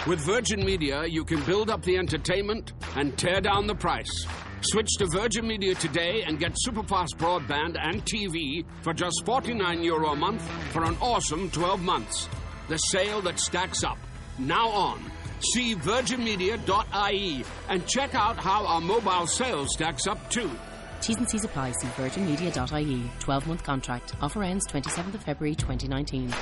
With Virgin Media, you can build up the entertainment and tear down the price. Switch to Virgin Media today and get superfast broadband and TV for just €49 a month for an awesome 12 months. The sale that stacks up. Now on. See virginmedia.ie and check out how our mobile sales stacks up too. T's and C's apply. See virginmedia.ie. 12-month contract. Offer ends 27th of February 2019.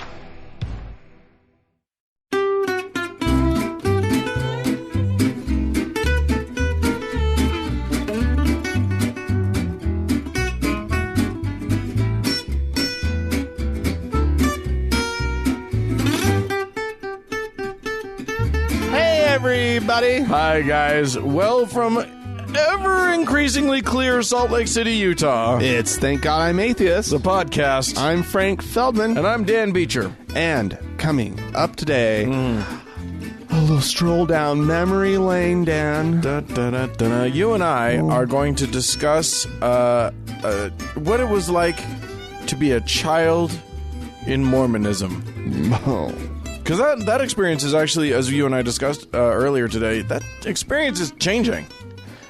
Everybody. Hi, guys. Well, from ever-increasingly clear Salt Lake City, Utah, It's Thank God I'm Atheist. the podcast. I'm Frank Feldman. And I'm Dan Beecher. And coming up today, a little stroll down memory lane, Dan. You and I are going to discuss what it was like to be a child in Mormonism. Oh. Because that experience is actually, as you and I discussed earlier today, that experience is changing.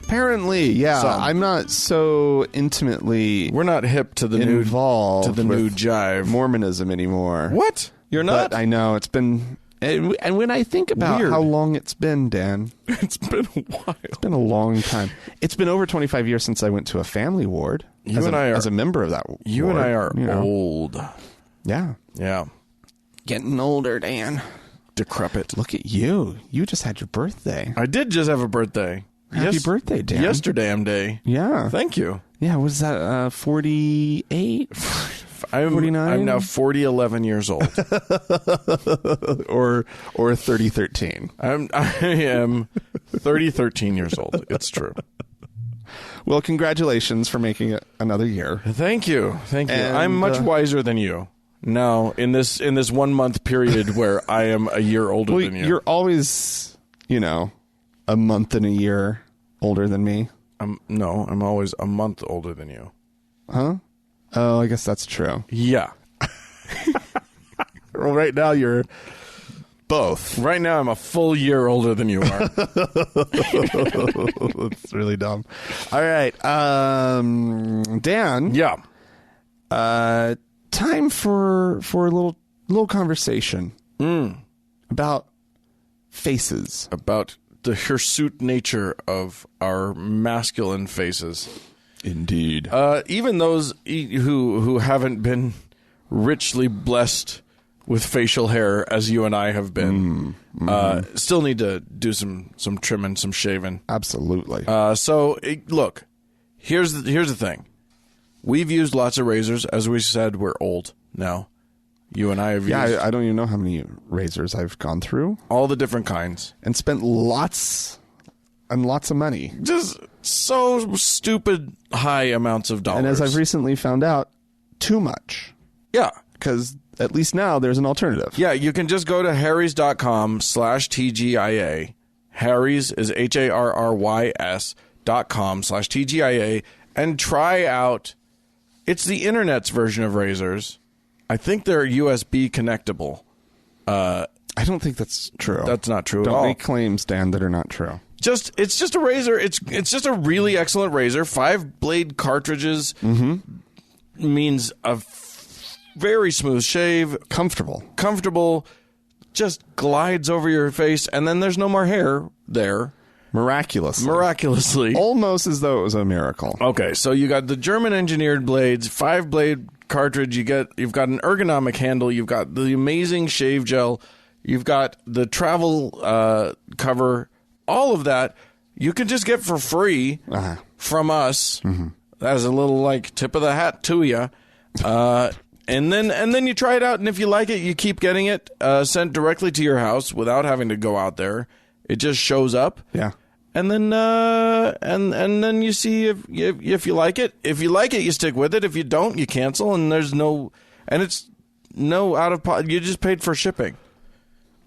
Apparently, yeah. Some. I'm not so intimately We're not hip to the involved new with jive. Mormonism anymore. What? You're not? But I know it's been, and when I think about Weird. how long it's been, Dan, It's been a while. it's been a long time. It's been over 25 years since I went to a family ward. As a member of that. You ward, and I are you know. old. Yeah. Yeah. Getting older, Dan. Decrepit. Look at you. You just had your birthday. I did just have a birthday. Happy birthday, Dan. Yesterday day. Yeah. Thank you. Yeah, what is that, 48? I'm 49? I'm now 11 years old. or 3013. I am 13 years old. It's true. Well, congratulations for making it another year. Thank you. Thank you. And, I'm much wiser than you. Now, in this 1 month period where I am a year older than you. You're always, a month and a year older than me. No, I'm always a month older than you. Huh? Oh, I guess that's true. Yeah. Well, right now you're both. Right now I'm a full year older than you are. That's really dumb. All right. Dan. Yeah. Time for a little conversation about faces. About the hirsute nature of our masculine faces. Indeed. Even those who haven't been richly blessed with facial hair as you and I have been, still need to do some trimming, some shaving. Absolutely. Look, here's the thing. We've used lots of razors. As we said, we're old now. You and I have used... Yeah, I don't even know how many razors I've gone through. all the different kinds. And spent lots and lots of money. Just so stupid high amounts of dollars. And as I've recently found out, too much. Yeah. Because at least now there's an alternative. Yeah, you can just go to harrys.com/TGIA. Harrys is HARRYS.com/TGIA and try out... It's the internet's version of razors. I think they're USB connectable. I don't think that's true. That's not true at Don't all. make claims, Dan, that are not true. It's just a razor. It's just a really excellent razor. 5-blade cartridges means a very smooth shave. Comfortable. Just glides over your face, and then there's no more hair there. Miraculously. Almost as though it was a miracle. Okay, so you got the German engineered blades, 5-blade cartridge. You've got an ergonomic handle. You've got the amazing shave gel. You've got the travel cover. All of that you can just get for free from us. As a little tip of the hat to you. And then you try it out, and if you like it, you keep getting it sent directly to your house without having to go out there. It just shows up. Yeah. And then and then you see if you like it. If you like it, you stick with it. If you don't, you cancel. And it's no out of pocket. You just paid for shipping.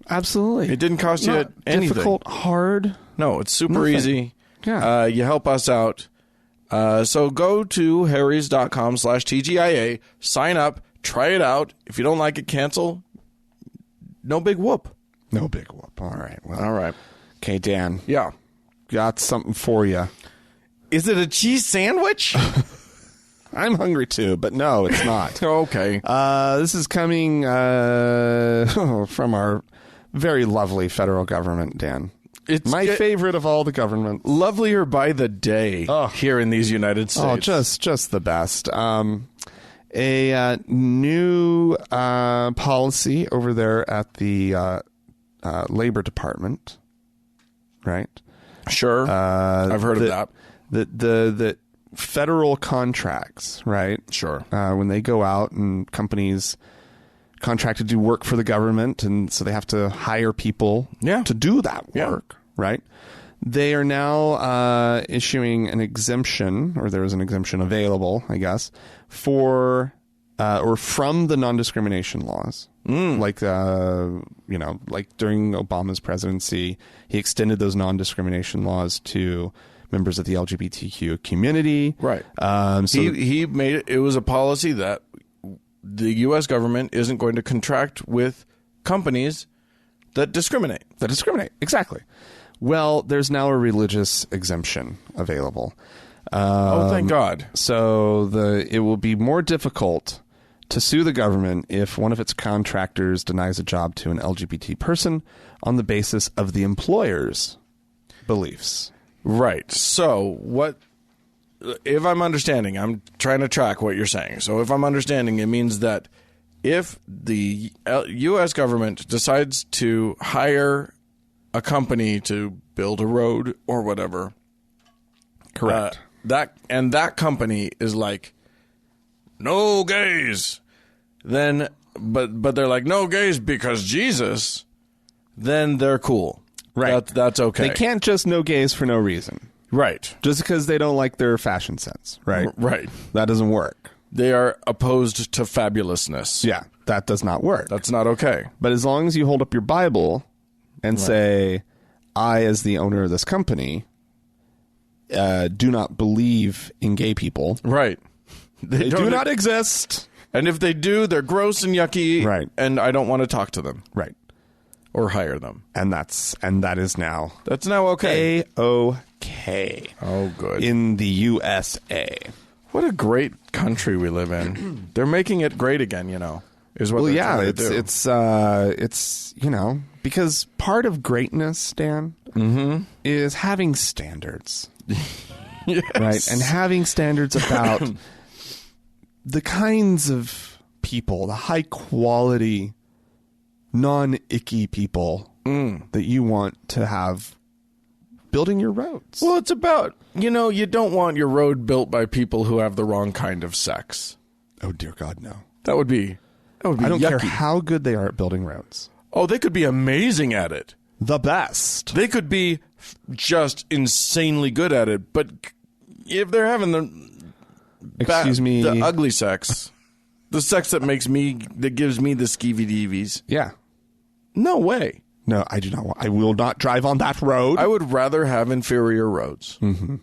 Absolutely. It didn't cost you anything. Difficult, hard. No, it's super Nothing. easy. Yeah. You help us out. So go to harrys.com/TGIA, sign up, try it out. If you don't like it, cancel. No big whoop. No big whoop. All right. Well, All right. okay, Dan. Yeah. Got something for you. Is it a cheese sandwich? I'm hungry too, but no, it's not. Okay. This is coming from our very lovely federal government, Dan. It's my favorite of all the governments. Lovelier by the day here in these United States. Oh, just the best. A new policy over there at the Labor Department, right? Sure. I've heard of that. The federal contracts, right? Sure. When they go out and companies contract to do work for the government, and so they have to hire people to do that work, right? They are now issuing an exemption, or there is an exemption available, I guess, for or from the non-discrimination laws. Like, like during Obama's presidency, he extended those non-discrimination laws to members of the LGBTQ community. Right. So he made it was a policy that the U.S. government isn't going to contract with companies that discriminate. Exactly. Well, there's now a religious exemption available. Thank God. So it will be more difficult to sue the government if one of its contractors denies a job to an LGBT person on the basis of the employer's beliefs. Right. So what, if I'm understanding, I'm trying to track what you're saying. So if I'm understanding, it means that if the U.S. government decides to hire a company to build a road or whatever, correct, that company is like, no gays, then but they're like, no gays because Jesus, then they're cool. Right. That's okay. They can't just no gays for no reason. Right. Just because they don't like their fashion sense, right? Right. That doesn't work. They are opposed to fabulousness. Yeah, that does not work. That's not okay. But as long as you hold up your Bible and say, I, as the owner of this company, do not believe in gay people. Right. They do not exist. And if they do, they're gross and yucky. Right. And I don't want to talk to them. Right. Or hire them. And that is now. That's now okay. A-OK. Oh, good. In the USA. What a great country we live in. They're making it great again, is what they're trying to do. It's because part of greatness, Dan, is having standards. Yes. Right? And having standards about the kinds of people, the high quality, non-icky people that you want to have building your roads. Well, it's about, you don't want your road built by people who have the wrong kind of sex. Oh, dear God, no. That would be I don't care yucky. how good they are at building roads. Oh, they could be amazing at it. The best. They could be just insanely good at it, but if they're having the ugly sex, the sex that gives me the skeevy-deevies. Yeah. No way. No, I do not want. I will not drive on that road. I would rather have inferior roads. Mm-hmm.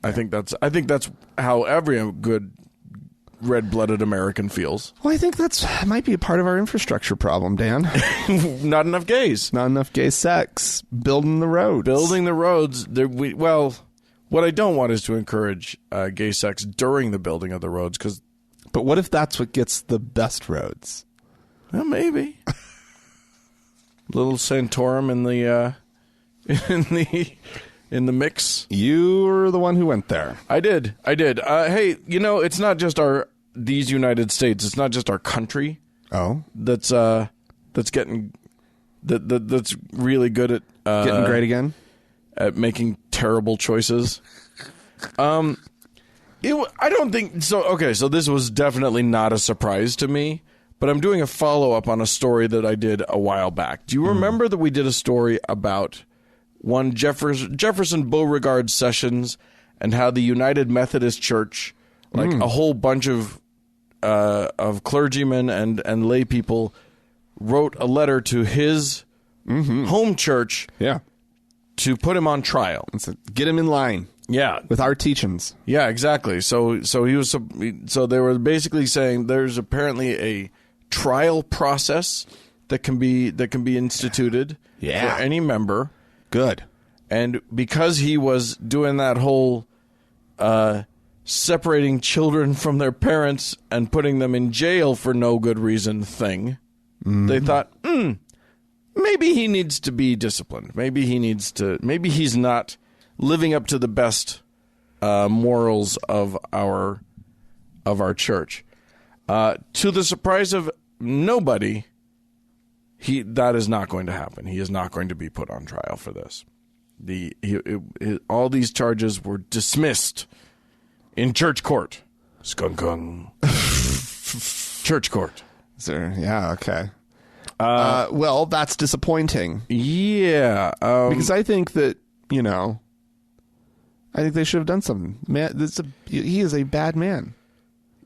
I think that's how every good red-blooded American feels. Well, I think that might be a part of our infrastructure problem, Dan. Not enough gays. Not enough gay sex. Building the roads. Building the roads. What I don't want is to encourage gay sex during the building of the roads. But what if that's what gets the best roads? Well, maybe. Little Santorum in the mix. You were the one who went there. I did. Hey, it's not just these United States. It's not just our country. Oh, that's getting that's really good at getting great again at making terrible choices. I don't think so. Okay, so this was definitely not a surprise to me. But I'm doing a follow-up on a story that I did a while back. Do you remember that we did a story about one Jefferson Beauregard Sessions and how the United Methodist Church, like a whole bunch of clergymen and lay people, wrote a letter to his home church to put him on trial. Get him in line. Yeah, with our teachings. Yeah, exactly. So they were basically saying there's apparently a trial process that can be instituted for any member. Good. And because he was doing that whole separating children from their parents and putting them in jail for no good reason thing, they thought, maybe he needs to be disciplined. Maybe he's not living up to the best morals of our church. To the surprise of nobody, that is not going to happen. He is not going to be put on trial for this. All these charges were dismissed in church court. Skunkung. Church court. Yeah, okay. Well, that's disappointing. Yeah. Because I think that, I think they should have done something. Man, he is a bad man.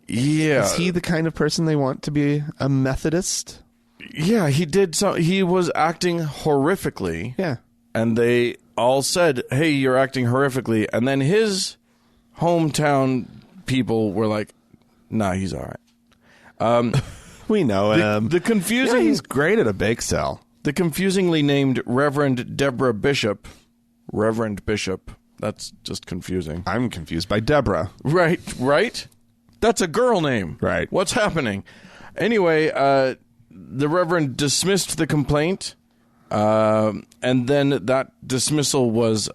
Yeah. Is he the kind of person they want to be a Methodist? Yeah, he did. He was acting horrifically. Yeah. And they all said, hey, you're acting horrifically. And then his hometown people were like, nah, he's all right. We know him. The confusing... Yeah, he's great at a bake sale. The confusingly named Reverend Deborah Bishop. Reverend Bishop. That's just confusing. I'm confused by Deborah. Right? That's a girl name. Right. What's happening? Anyway, the Reverend dismissed the complaint, and then that dismissal was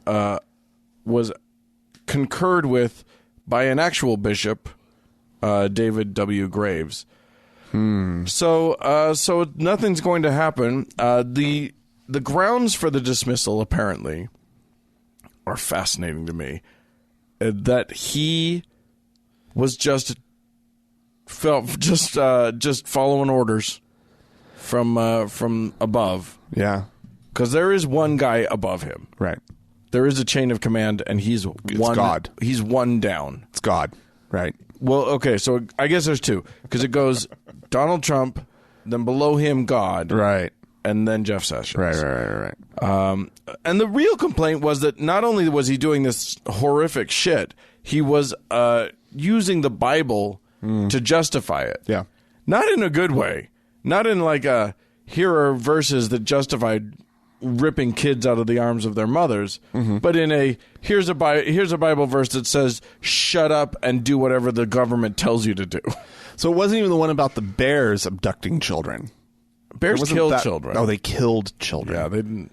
concurred with by an actual bishop, David W. Graves. So nothing's going to happen. The grounds for the dismissal apparently are fascinating to me. That he was just following orders from above. Yeah, because there is one guy above him. Right. There is a chain of command, and he's God. He's one down. It's God. Right. Well, okay, so I guess there's two, because it goes Donald Trump, then below him God, right, and then Jeff Sessions. Right. And the real complaint was that not only was he doing this horrific shit, he was using the Bible to justify it. Yeah. Not in a good way. Not in like here are verses that justified ripping kids out of the arms of their mothers, but in here's a Bible verse that says shut up and do whatever the government tells you to do. So it wasn't even the one about the bears abducting children. Bears killed children. Oh, they killed children. Yeah, they didn't.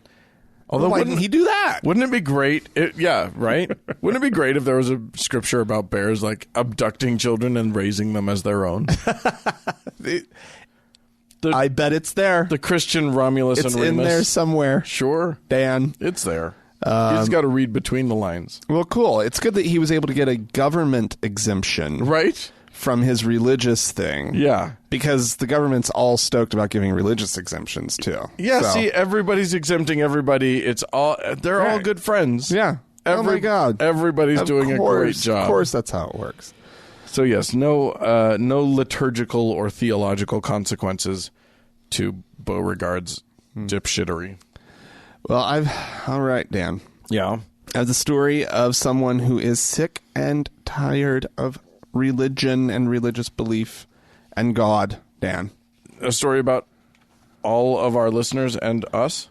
Although, why didn't he do that? Wouldn't it be great? Right? Wouldn't it be great if there was a scripture about bears like abducting children and raising them as their own? I bet it's there. The Christian Romulus and Remus. It's in there somewhere. Sure. Dan. It's there. You just got to read between the lines. Well, cool. It's good that he was able to get a government exemption. Right? From his religious thing. Yeah. Because the government's all stoked about giving religious exemptions, too. Yeah, see, everybody's exempting everybody. They're all good friends. Yeah. Oh, my God. Everybody's doing a great job. Of course, that's how it works. So, yes, no liturgical or theological consequences to Beauregard's dipshittery. Well, all right, Dan. Yeah. I have the story of someone who is sick and tired of religion and religious belief and God, Dan. A story about all of our listeners and us?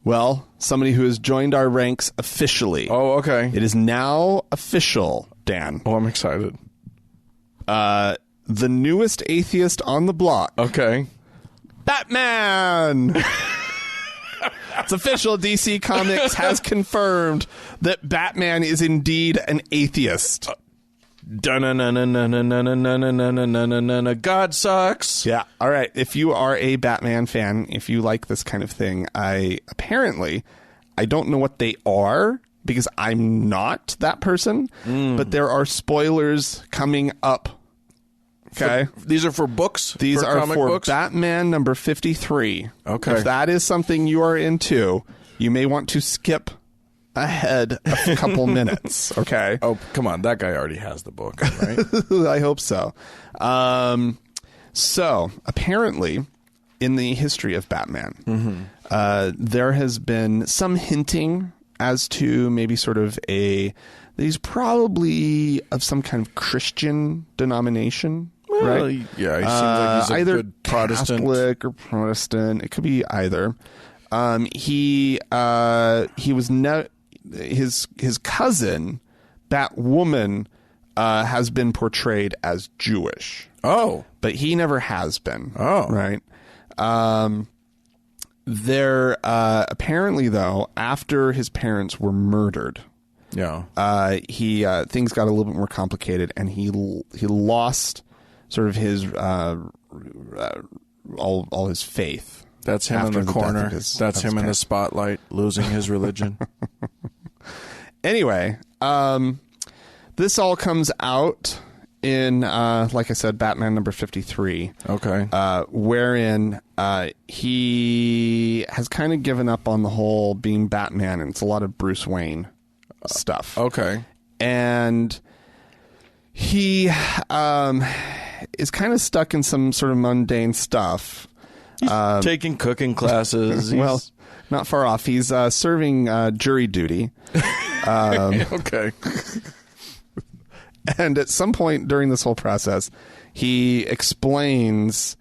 Well, somebody who has joined our ranks officially. Oh, okay. It is now official, Dan. Oh, I'm excited. The newest atheist on the block. Okay. Batman! It's official. DC Comics has confirmed that Batman is indeed an atheist. God sucks. Yeah. All right. If you are a Batman fan, if you like this kind of thing, I don't know what they are because I'm not that person, but there are spoilers coming up. Okay. These are for books? These are for books? Batman number 53. Okay. If that is something you are into, you may want to skip ahead a couple minutes. Okay. Oh, come on. That guy already has the book, right? I hope so. So, apparently, in the history of Batman, there has been some hinting as to maybe sort of that he's probably of some kind of Christian denomination. Well, right? Yeah, he seems like he's a either good Protestant. Catholic or Protestant. It could be either. He was his cousin, Batwoman, has been portrayed as Jewish. Oh, but he never has been. Oh, right. There apparently though, after his parents were murdered, he things got a little bit more complicated, and he lost sort of his all his faith. That's him in the corner. That's him in the spotlight, losing his religion. Anyway, this all comes out in, like I said, Batman number 53. Okay. Wherein he has kind of given up on the whole being Batman, and it's a lot of Bruce Wayne stuff. Okay. And he is kind of stuck in some sort of mundane stuff. He's taking cooking classes. Well, not far off. He's serving jury duty. Okay. And at some point during this whole process, he explains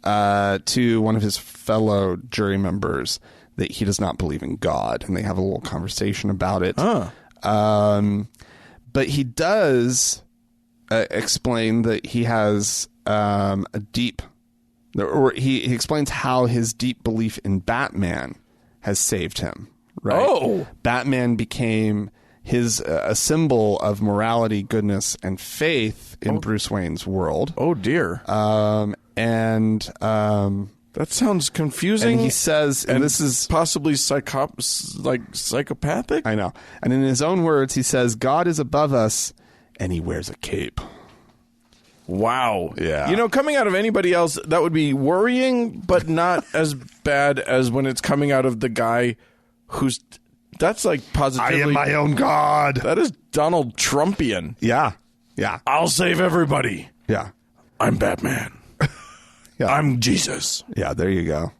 to one of his fellow jury members that he does not believe in God, and they have a little conversation about it. But he does explain that he has a deep... Or he explains how his deep belief in Batman has saved him. Right? Oh, Batman became a symbol of morality, goodness, and faith in Bruce Wayne's world. Oh dear. That sounds confusing. And he says, and this is possibly psychopathic. I know. And in his own words, he says, "God is above us, and he wears a cape." Wow. Yeah. You know, coming out of anybody else, that would be worrying, but not as bad as when it's coming out of the guy who's... That's like positively... I am my own God. That is Donald Trumpian. Yeah. Yeah. I'll save everybody. Yeah. I'm Batman. Yeah. I'm Jesus. Yeah, there you go.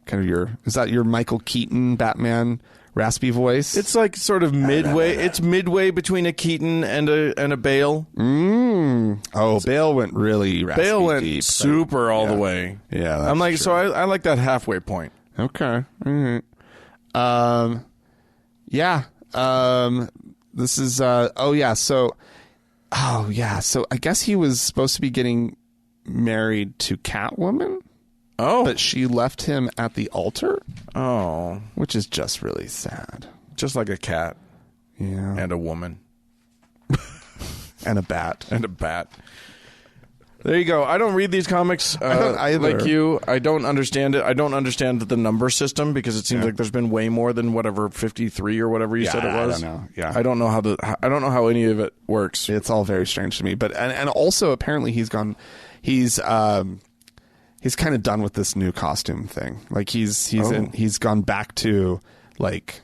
Kind of is that your Michael Keaton Batman raspy voice? It's like sort of midway. It's midway between a Keaton and a Bale. Oh, Bale went really raspy. Bale went deep, super all the way. Yeah, that's I'm like, true. so I like that halfway point. Okay. All right. Yeah. This is. So I guess he was supposed to be getting married to Catwoman. Oh, but she left him at the altar. Oh, which is just really sad. Just like a cat. Yeah, and a woman, and a bat, There you go. I don't read these comics I don't either. like you. I don't understand it. I don't understand the number system because it seems like there's been way more than whatever 53 or whatever you said it was. I don't know. Yeah, I don't know how any of it works. It's all very strange to me. But and also apparently he's kind of done with this new costume thing. Like he's gone back to like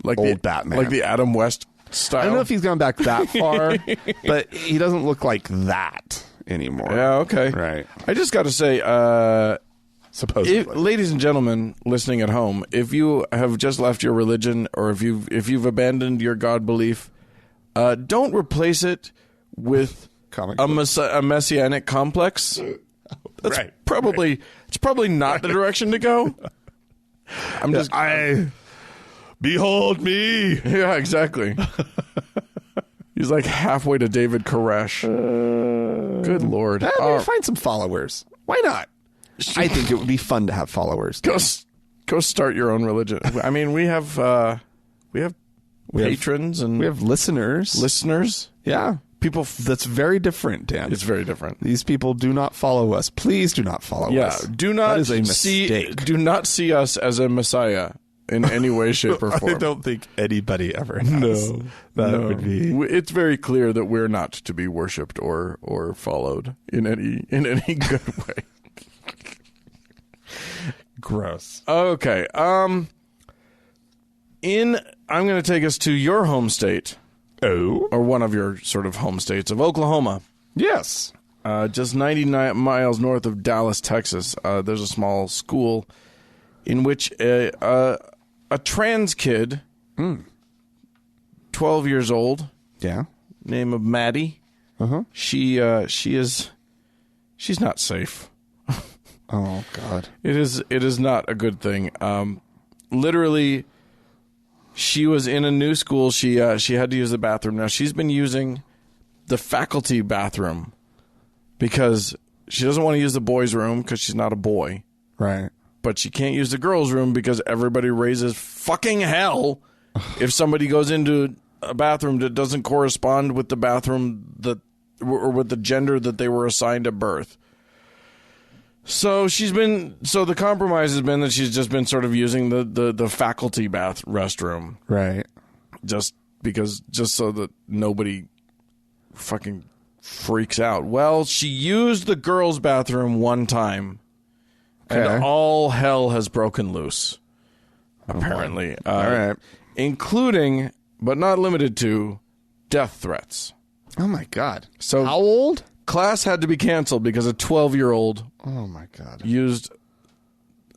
old Batman, like the Adam West style. I don't know if he's gone back that far, but he doesn't look like that anymore. Yeah, okay. Right. I just got to say, supposedly, ladies and gentlemen listening at home, if you have just left your religion or if you've abandoned your God belief, don't replace it with a messianic complex. That's right. It's probably not the direction to go. Behold me. Yeah, exactly. He's like halfway to David Koresh. Good Lord. Find some followers. Why not? I think it would be fun to have followers. Go start your own religion. I mean, we have patrons and we have listeners. Yeah. People that's very different, Dan. It's very different. These people do not follow us. Please do not follow us. Do not that is a mistake. Do not see us as a messiah in any way, shape, or form. I don't think anybody ever has. No. Would be. It's very clear that we're not to be worshipped or followed in any good way. Gross. Okay. I'm going to take us to your home state. Oh. Or one of your sort of home states of Oklahoma. Yes. Just 99 miles north of Dallas, Texas. There's a small school in which a trans kid, 12 years old, yeah, name of Maddie. Uh-huh. She is she's not safe. Oh God. It is not a good thing. Literally, she was in a new school. She had to use the bathroom. Now she's been using the faculty bathroom because she doesn't want to use the boys' room because she's not a boy. Right. But she can't use the girls' room because everybody raises fucking hell if somebody goes into a bathroom that doesn't correspond with the bathroom or with the gender that they were assigned at birth. So the compromise has been that she's just been sort of using the faculty restroom. Right. Just so that nobody fucking freaks out. Well, she used the girls' bathroom one time, and all hell has broken loose, apparently. All right. Including, but not limited to, death threats. Oh, my God. So how old? Class had to be canceled because a 12-year-old oh my God used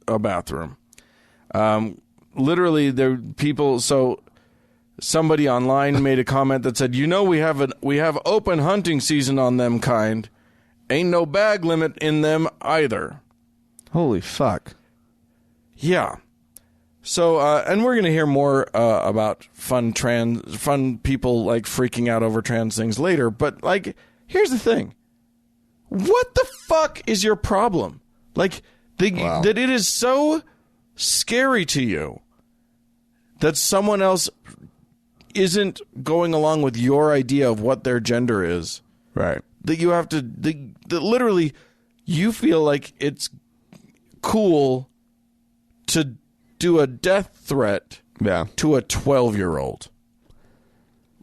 a bathroom. Literally, there people. So somebody online made a comment that said, we have open hunting season on them kind. Ain't no bag limit in them either. Holy fuck. Yeah. So, and we're going to hear more about fun people like freaking out over trans things later. But like, here's the thing. What the fuck is your problem? Like, that it is so scary to you that someone else isn't going along with your idea of what their gender is. Right. That you have to, that literally, you feel like it's cool to do a death threat to a 12-year-old.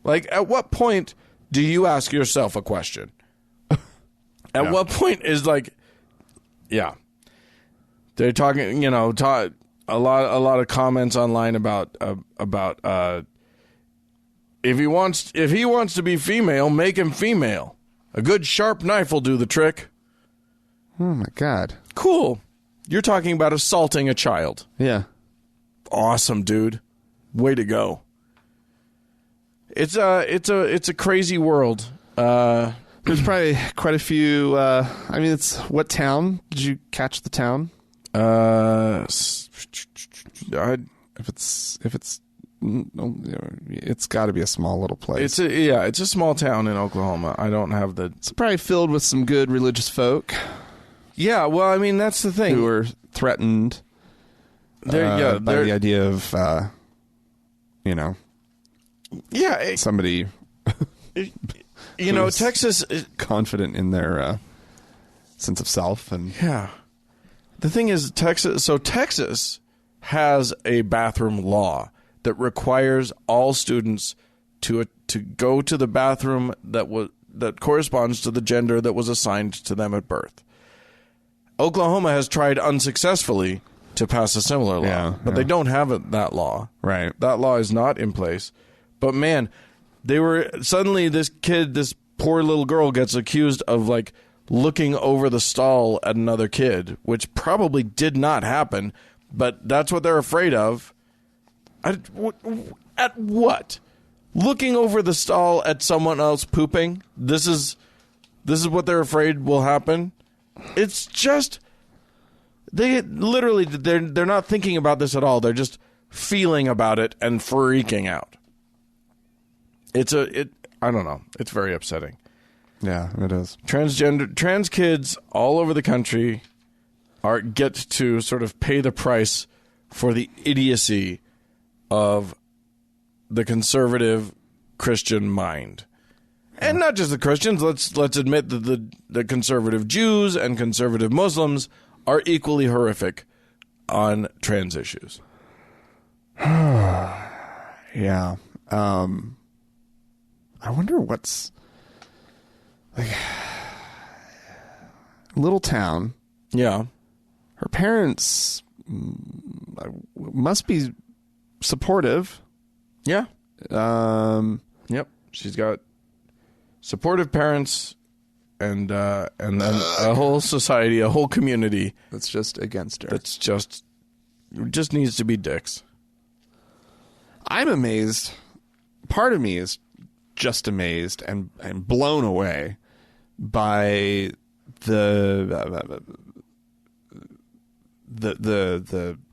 Like, at what point do you ask yourself a question? At what point is like, they're talking, a lot of comments online about if he wants to be female, make him female. A good sharp knife will do the trick. Oh my God. Cool. You're talking about assaulting a child. Yeah. Awesome, dude. Way to go. It's a crazy world. There's probably quite a few. It's what town? Did you catch the town? It's got to be a small little place. It's a small town in Oklahoma. I don't have the. It's probably filled with some good religious folk. Yeah, well, that's the thing. Who were threatened. By the idea of, somebody. Texas confident in their sense of self, and the thing is, Texas has a bathroom law that requires all students to go to the bathroom that corresponds to the gender that was assigned to them at birth. Oklahoma has tried unsuccessfului to pass a similar law, but they don't have that law. Right, that law is not in place. But man. Suddenly this poor little girl gets accused of like looking over the stall at another kid, which probably did not happen, but that's what they're afraid of. At what? Looking over the stall at someone else pooping? This is what they're afraid will happen. It's just they're not thinking about this at all. They're just feeling about it and freaking out. I don't know. It's very upsetting. Yeah, it is. Trans kids all over the country get to sort of pay the price for the idiocy of the conservative Christian mind. And not just the Christians. Let's admit that the conservative Jews and conservative Muslims are equally horrific on trans issues. Yeah. I wonder what's like little town. Yeah. Her parents must be supportive. Yeah. Yep. She's got supportive parents and then a whole society, a whole community that's just against her. That's just needs to be dicks. I'm amazed. Part of me is just amazed and blown away by the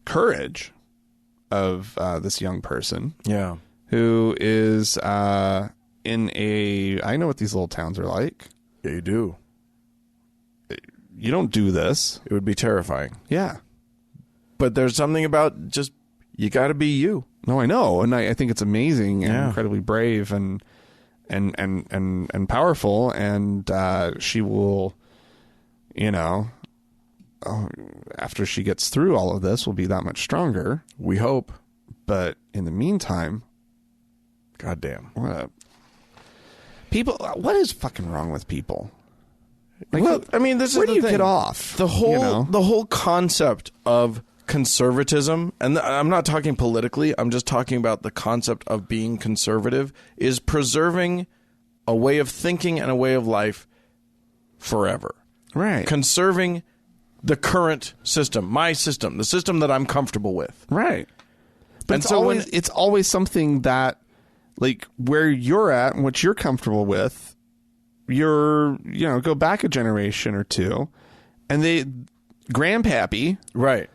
courage of this young person. Yeah. Who is in a... I know what these little towns are like. Yeah, you do. You don't do this. It would be terrifying. Yeah. But there's something about just, you got to be you. No, I know. And I think it's amazing and Yeah. incredibly brave and powerful. And she will, after she gets through all of this, will be that much stronger. We hope. But in the meantime... Goddamn. What is fucking wrong with people? Like, Well, I mean, this is where the do you thing. get off? The whole concept of conservatism, and I'm not talking politically, I'm just talking about the concept of being conservative, is preserving a way of thinking and a way of life forever. Right. Conserving the current system, my system, the system that I'm comfortable with. Right. But And it's so always when- it's always something that, like, where you're at and what you're comfortable with, you're, go back a generation or two, and grandpappy, Right.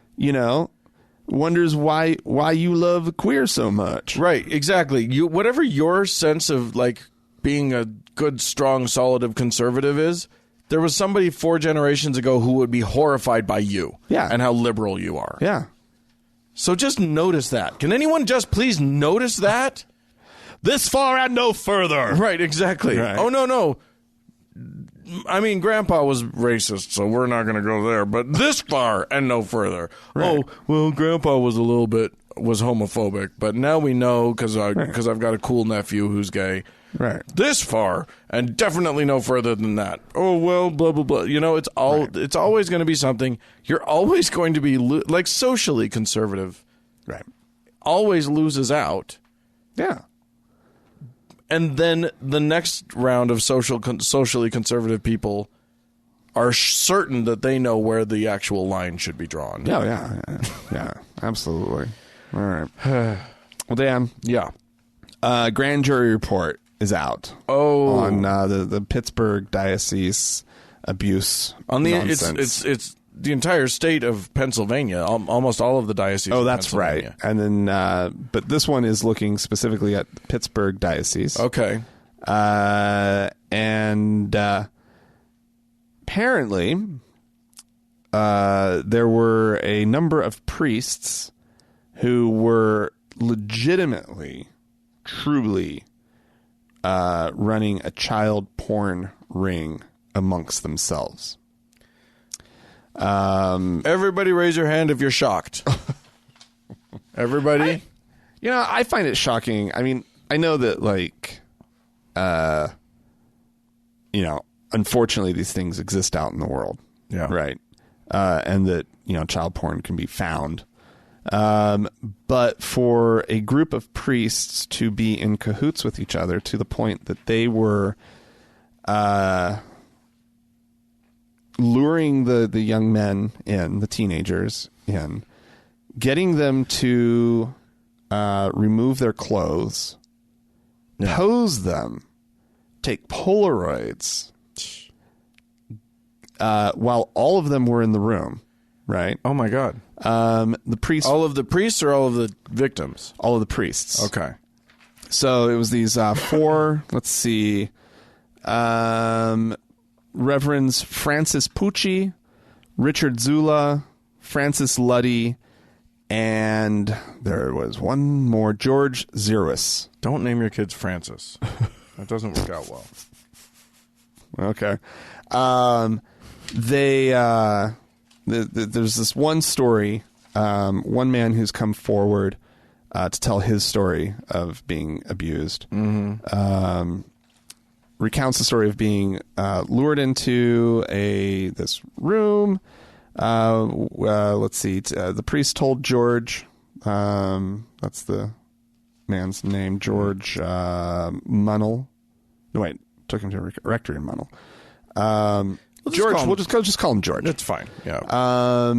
wonders why you love queer so much. Right, exactly. Whatever your sense of, like, being a good, strong, solid conservative is, there was somebody 4 generations ago who would be horrified by you. Yeah. And how liberal you are. Yeah. So just notice that. Can anyone just please notice that? This far and no further. Right, exactly. Right. Oh, no. I mean, Grandpa was racist, so we're not going to go there. But this far and no further. Right. Oh, well, Grandpa was homophobic, but now we know because I've got a cool nephew who's gay. Right. This far and definitely no further than that. Oh, well, blah blah blah. It's it's always going to be something. You're always going to be like socially conservative. Right. Always loses out. Yeah. And then the next round of socially conservative people are certain that they know where the actual line should be drawn. Yeah, absolutely. All right. Well, Dan. Yeah. Grand jury report is out. Oh. On the Pittsburgh diocese abuse On the nonsense. it's the entire state of Pennsylvania, almost all of the dioceses. Oh, of that's right. Pennsylvania. And then, but this one is looking specifically at Pittsburgh diocese. Okay. And apparently, there were a number of priests who were legitimately, truly running a child porn ring amongst themselves. Everybody raise your hand if you're shocked. Everybody? I find it shocking. I mean, I know that, like, unfortunately these things exist out in the world. Yeah. Right. And that, child porn can be found. But for a group of priests to be in cahoots with each other to the point that they were luring the young men in, the teenagers in, getting them to remove their clothes, pose them, take Polaroids, while all of them were in the room, right? Oh, my God. The priests... All of the priests or all of the victims? All of the priests. Okay. So it was these 4, let's see, Reverends Francis Pucci, Richard Zula, Francis Luddy, and there was one more, George Zerwis. Don't name your kids Francis. That doesn't work out well. Okay. There's this one story, one man who's come forward to tell his story of being abused. Mm-hmm. Recounts the story of being lured into this room. Let's see. The priest told George, that's the man's name, George Munnell. No, wait, took him to a rectory in Munnell. George, we'll just call him George. That's fine. Yeah.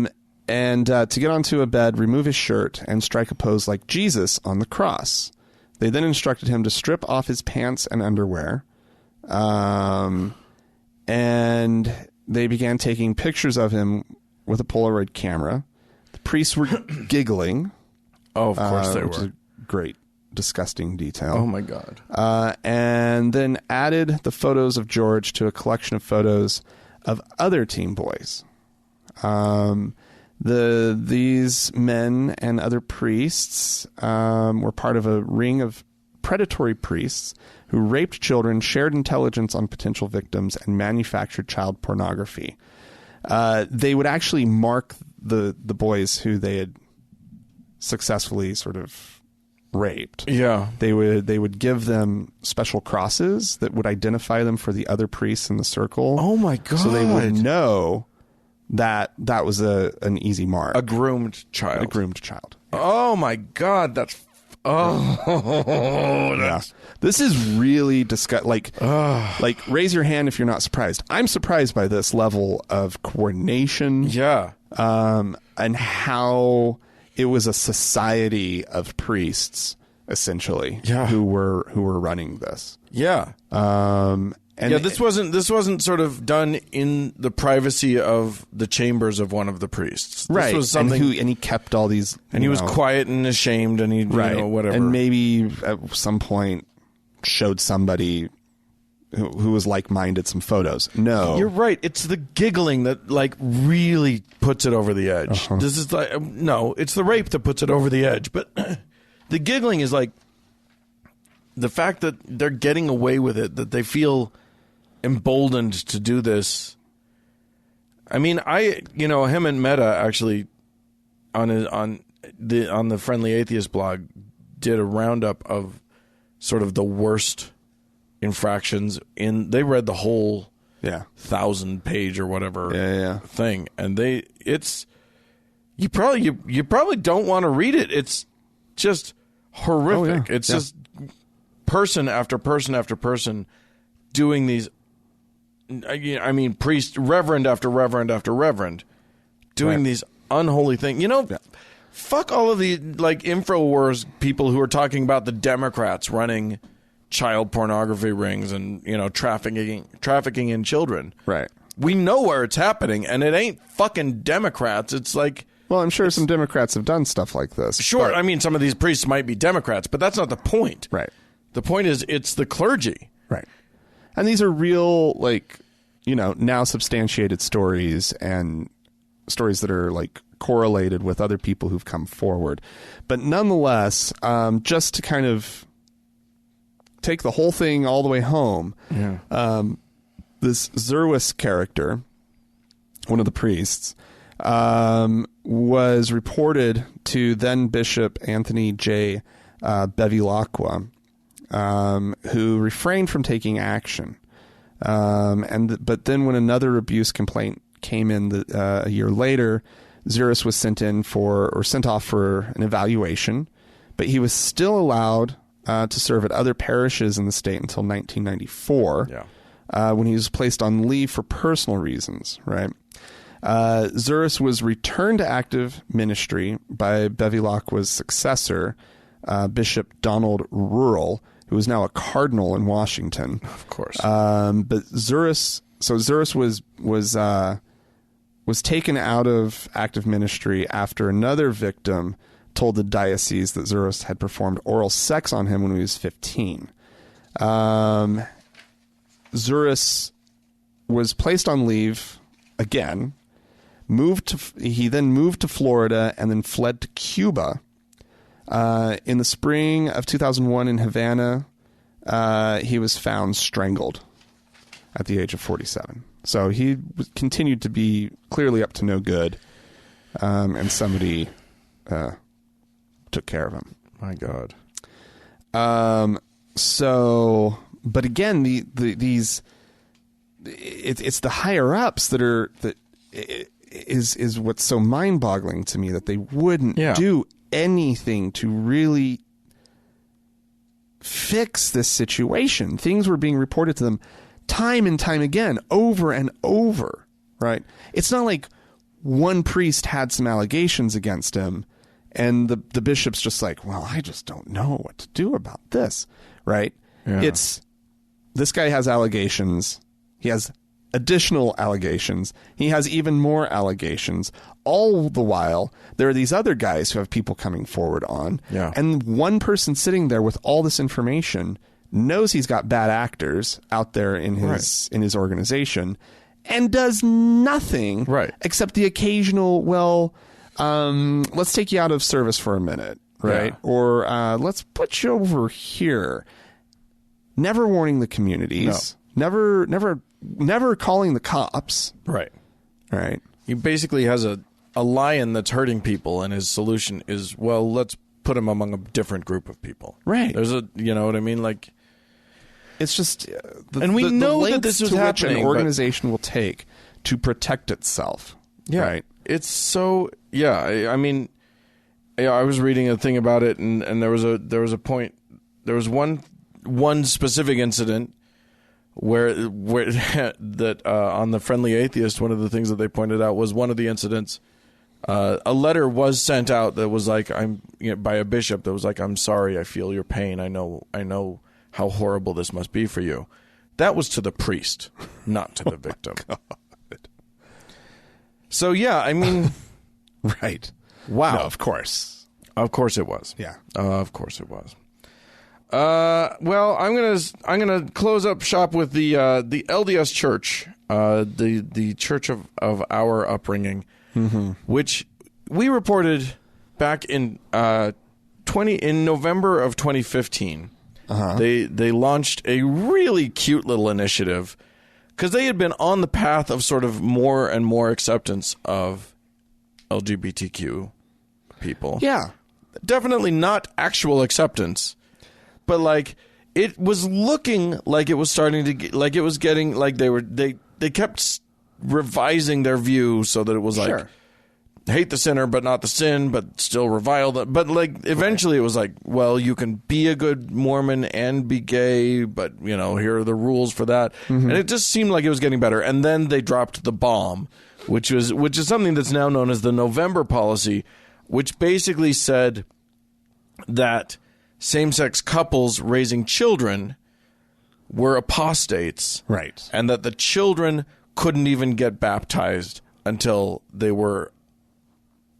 And to get onto a bed, remove his shirt, and strike a pose like Jesus on the cross. They then instructed him to strip off his pants and underwear. And they began taking pictures of him with a Polaroid camera. The priests were giggling. Oh, of course they which is were. a great, disgusting detail. Oh, my God. And then added the photos of George to a collection of photos of other teen boys. These men and other priests were part of a ring of predatory priests who raped children, shared intelligence on potential victims, and manufactured child pornography. They would actually mark the boys who they had successfully sort of raped. Yeah. They would give them special crosses that would identify them for the other priests in the circle. Oh, my God. So they would know that was an easy mark. A groomed child. A groomed child. Oh, my God. That's... Yeah. This is really disgusting. Like, raise your hand if you're not surprised. I'm surprised by this level of coordination. Yeah. And how it was a society of priests, essentially, who were running this. Yeah. And this wasn't sort of done in the privacy of the chambers of one of the priests. This right. was something, and he kept all these, and he was quiet and ashamed, and he whatever, and maybe at some point showed somebody who was like-minded some photos. No, you're right. It's the giggling that like really puts it over the edge. Uh-huh. This is like no, it's the rape that puts it over the edge. But the giggling is like the fact that they're getting away with it, that they feel emboldened to do this. I mean, him and Meta actually on the Friendly Atheist blog did a roundup of sort of the worst infractions they read the whole 1,000-page or whatever thing, and you probably don't want to read it. It's just horrific. It's just person after person after person doing these. I mean, priest, reverend after reverend after reverend, doing these unholy things. Fuck all of the like InfoWars people who are talking about the Democrats running child pornography rings and trafficking in children. Right. We know where it's happening, and it ain't fucking Democrats. It's like, well, I'm sure some Democrats have done stuff like this. Sure, but, I mean, some of these priests might be Democrats, but that's not the point. Right. The point is, it's the clergy. Right. And these are real, like, now substantiated stories and stories that are like correlated with other people who've come forward. But nonetheless, just to kind of take the whole thing all the way home, this Zerwas character, one of the priests, was reported to then Bishop Anthony J. Bevilacqua, who refrained from taking action. But then when another abuse complaint came in a year later, Zerwas was sent off for an evaluation, but he was still allowed to serve at other parishes in the state until 1994, when he was placed on leave for personal reasons. Right. Zerwas was returned to active ministry by Bevilacqua's successor, Bishop Donald Rural, who is now a cardinal in Washington. Of course. But Zerwas was taken out of active ministry after another victim told the diocese that Zerwas had performed oral sex on him when he was 15. Zerwas was placed on leave again. He then moved to Florida and then fled to Cuba. In the spring of 2001 in Havana, he was found strangled at the age of 47. So he continued to be clearly up to no good, and somebody took care of him. My God. But again, it's the higher ups that is what's so mind-boggling to me, that they wouldn't do anything to really fix this situation. Things were being reported to them time and time again, over and over, right? It's not like one priest had some allegations against him and the bishop's just like, well, I just don't know what to do about this, right? Yeah. It's, this guy has allegations. He has additional allegations. He has even more allegations. All the while, there are these other guys who have people coming forward on. Yeah. And one person sitting there with all this information knows he's got bad actors out there in his organization and does nothing except the occasional, let's take you out of service for a minute, right? Yeah. Or let's put you over here. Never warning the communities. No. Never calling the cops. Right. Right. He basically has a lion that's hurting people, and his solution is, well, let's put him among a different group of people. Right. There's you know what I mean? Like, it's just, and we know that this is happening. An organization will take to protect itself. Yeah. Right. It's so, I mean, I was reading a thing about it, and there was a point, there was one specific incident where that on the Friendly Atheist, one of the things that they pointed out was one of the incidents, a letter was sent out that was like, by a bishop that was like, I'm sorry, I feel your pain. I know how horrible this must be for you. That was to the priest, not to the victim. God. So I mean, right. Wow. No, of course. Of course it was. Yeah. Of course it was. Well, I'm gonna close up shop with the LDS Church, the church of our upbringing, which we reported back in November of 2015. They launched a really cute little initiative because they had been on the path of sort of more and more acceptance of LGBTQ people. Yeah, definitely not actual acceptance. But like, it was looking like it was starting to get, like it was getting, like they kept revising their view so that it was like, hate the sinner but not the sin, but still revile them. But like eventually it was like, well, you can be a good Mormon and be gay, but here are the rules for that. And it just seemed like it was getting better. And then they dropped the bomb, which is something that's now known as the November policy, which basically said that same-sex couples raising children were apostates. Right. And that the children couldn't even get baptized until they were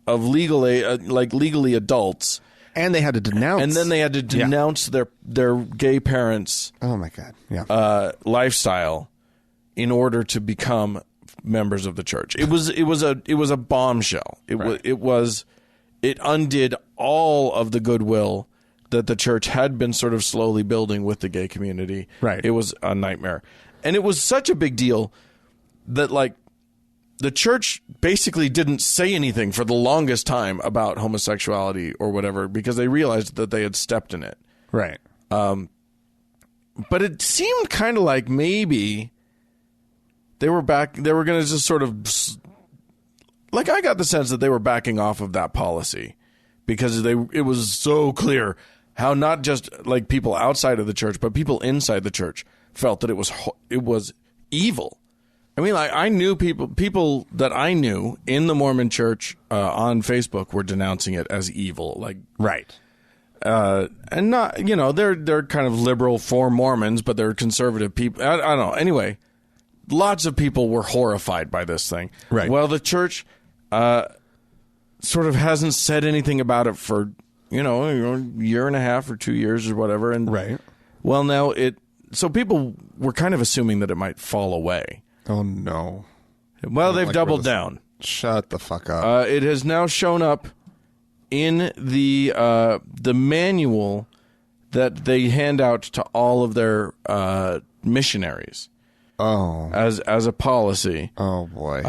of legally adults. And they had to denounce. And then they had to denounce their gay parents' oh my God. Yeah. Lifestyle in order to become members of the church. It was a bombshell. It undid all of the goodwill that the church had been sort of slowly building with the gay community. Right. It was a nightmare. And it was such a big deal that, like, the church basically didn't say anything for the longest time about homosexuality or whatever because they realized that they had stepped in it. Right. But it seemed kind of like maybe they were going to just sort of, like, I got the sense that they were backing off of that policy because it was so clear how not just like people outside of the church, but people inside the church felt that it was evil. I mean, like, I knew people that I knew in the Mormon church on Facebook were denouncing it as evil. Like, right. And not, they're kind of liberal for Mormons, but they're conservative people. I don't know. Anyway, lots of people were horrified by this thing. Right. Well, the church sort of hasn't said anything about it for a year and a half or 2 years or whatever. And right. Well, now so people were kind of assuming that it might fall away. Oh no. Well, they've doubled down. Shut the fuck up. It has now shown up in the manual that they hand out to all of their missionaries. Oh. As a policy. Oh boy.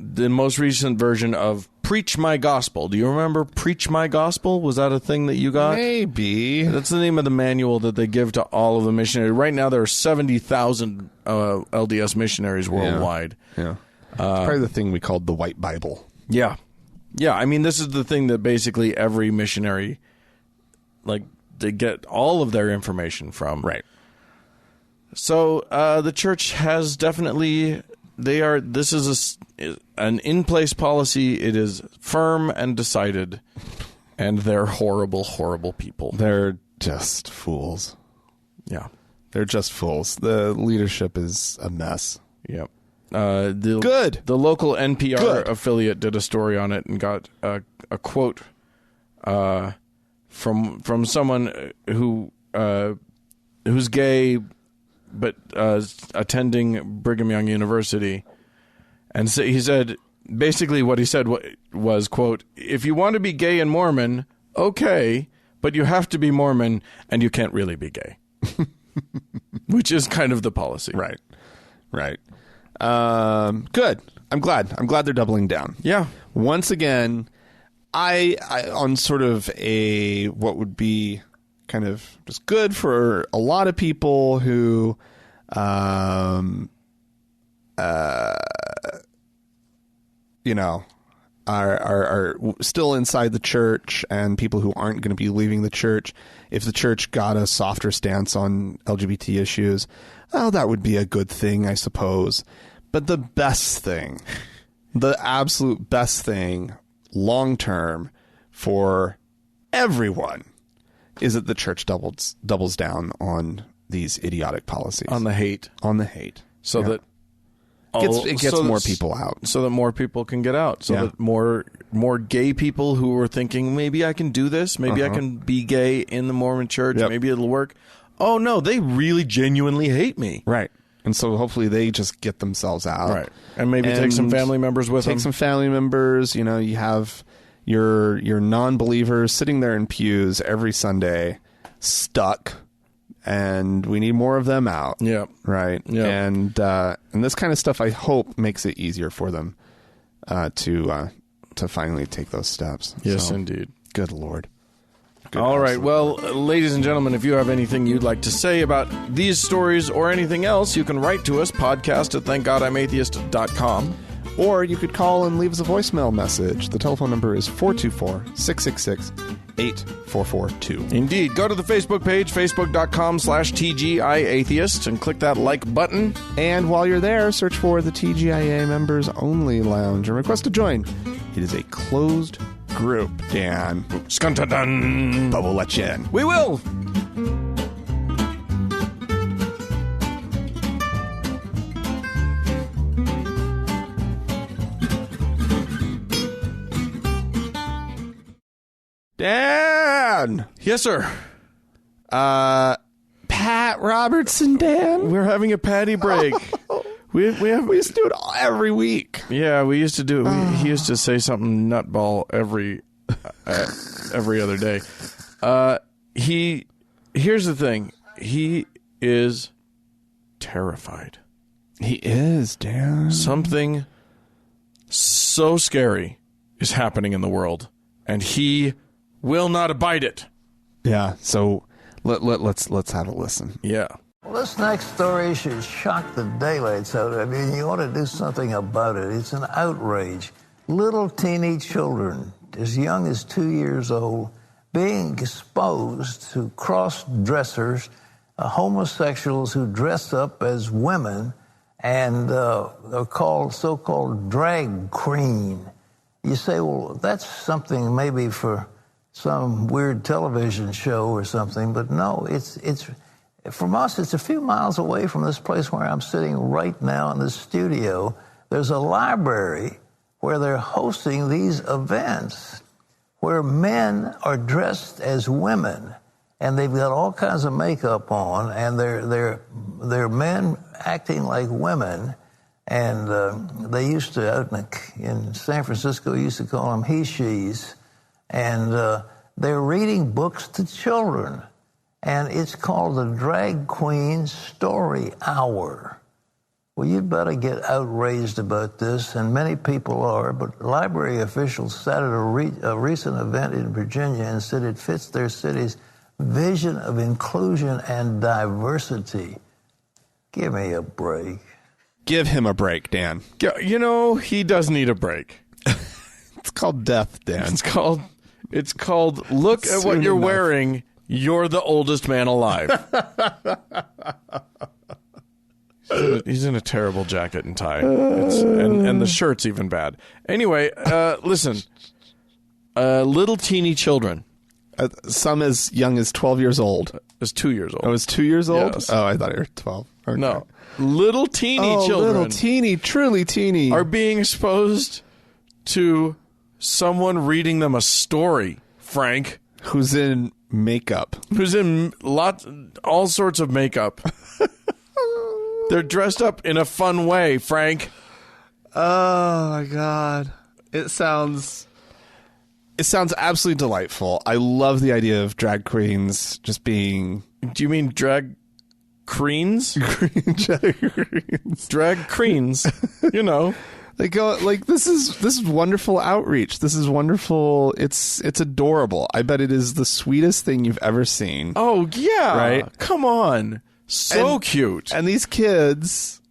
The most recent version of Preach My Gospel. Do you remember Preach My Gospel? Was that a thing that you got? Maybe. That's the name of the manual that they give to all of the missionaries. Right now, there are 70,000 LDS missionaries worldwide. Yeah. It's probably the thing we called the White Bible. Yeah. Yeah, I mean, this is the thing that basically every missionary, like, they get all of their information from. Right. So the church has definitely... This is an in-place policy. It is firm and decided, and they're horrible, horrible people. They're just fools. Yeah. They're just fools. The leadership is a mess. Yep. Good. The local NPR Good. affiliate did a story on it and got a quote from someone who's gay but attending Brigham Young University, and so he said basically what he said was, quote, "If you want to be gay and Mormon, okay, but you have to be Mormon and you can't really be gay," which is kind of the policy, Right. Good. I'm glad they're doubling down. Yeah. Once again, I on sort of a what would be kind of just good for a lot of people who are still inside the church, and people who aren't going to be leaving the church. If the church got a softer stance on LGBT issues, well, that would be a good thing, I suppose. But the best thing, the absolute best thing long term for everyone is that the church doubles down on these idiotic policies. On the hate. So that it gets more people out. So that more people can get out. So that more gay people who are thinking, maybe I can do this. Maybe I can be gay in the Mormon church. Yep. Maybe it'll work. Oh, no, they really genuinely hate me. Right. And so hopefully they just get themselves out. Right. And maybe take some family members with them. Take some family members. You know, you have your non-believers sitting there in pews every Sunday, stuck, and we need more of them out. Yeah. Right. Yeah. And this kind of stuff, I hope, makes it easier for them to finally take those steps. Yes, So, indeed. Good Lord. Good, All right. absolutely. Well, ladies and gentlemen, if you have anything you'd like to say about these stories or anything else, you can write to us, podcast@thankgodimatheist.com. Or you could call and leave us a voicemail message. The telephone number is 424-666-8442. Indeed. Go to the Facebook page, facebook.com/TGIAtheist, and click that like button. And while you're there, search for the TGIA Members Only Lounge and request to join. It is a closed group, Dan. Skuntadun. But we'll let you in. We will. Dan! Yes, sir. Pat Robertson, Dan? We're having a patty break. We used to do it every week. Yeah, we used to do it. He used to say something nutball every other day. Here's the thing. He is terrified. He is, Dan. Something so scary is happening in the world, and he will not abide it. Yeah, so let's have a listen. Yeah. Well, this next story should shock the daylights out of it. I mean, you ought to do something about it. It's an outrage. Little teeny children, as young as 2 years old, being exposed to cross-dressers, homosexuals who dress up as women and are called so-called drag queen. You say, well, that's something maybe for some weird television show or something, but no, it's from us, it's a few miles away from this place where I'm sitting right now in this studio. There's a library where they're hosting these events where men are dressed as women, and they've got all kinds of makeup on, and they're men acting like women. And they used to, out in San Francisco, used to call them he-she's. And they're reading books to children. And it's called the Drag Queen Story Hour. Well, you'd better get outraged about this, and many people are, but library officials cited a recent event in Virginia and said it fits their city's vision of inclusion and diversity. Give me a break. Give him a break, Dan. You know, he does need a break. It's called death, Dan. It's called look at what you're wearing. You're the oldest man alive. He's in a terrible jacket and tie. And the shirt's even bad. Anyway, listen. Little teeny children Some as young as 12 years old. It's 2 years old. I was 2 years old? Yes. Oh, I thought you were 12. Okay. No. Little teeny children. Little teeny, truly teeny. Are being exposed to someone reading them a story, Frank. Who's in makeup. Who's in all sorts of makeup. They're dressed up in a fun way, Frank. Oh, my God. It sounds absolutely delightful. I love the idea of drag queens just being... Do you mean drag queens? Drag queens. You know. They go like this is wonderful outreach. This is wonderful. It's adorable. I bet it is the sweetest thing you've ever seen. Oh yeah. Right? Come on. So cute. And these kids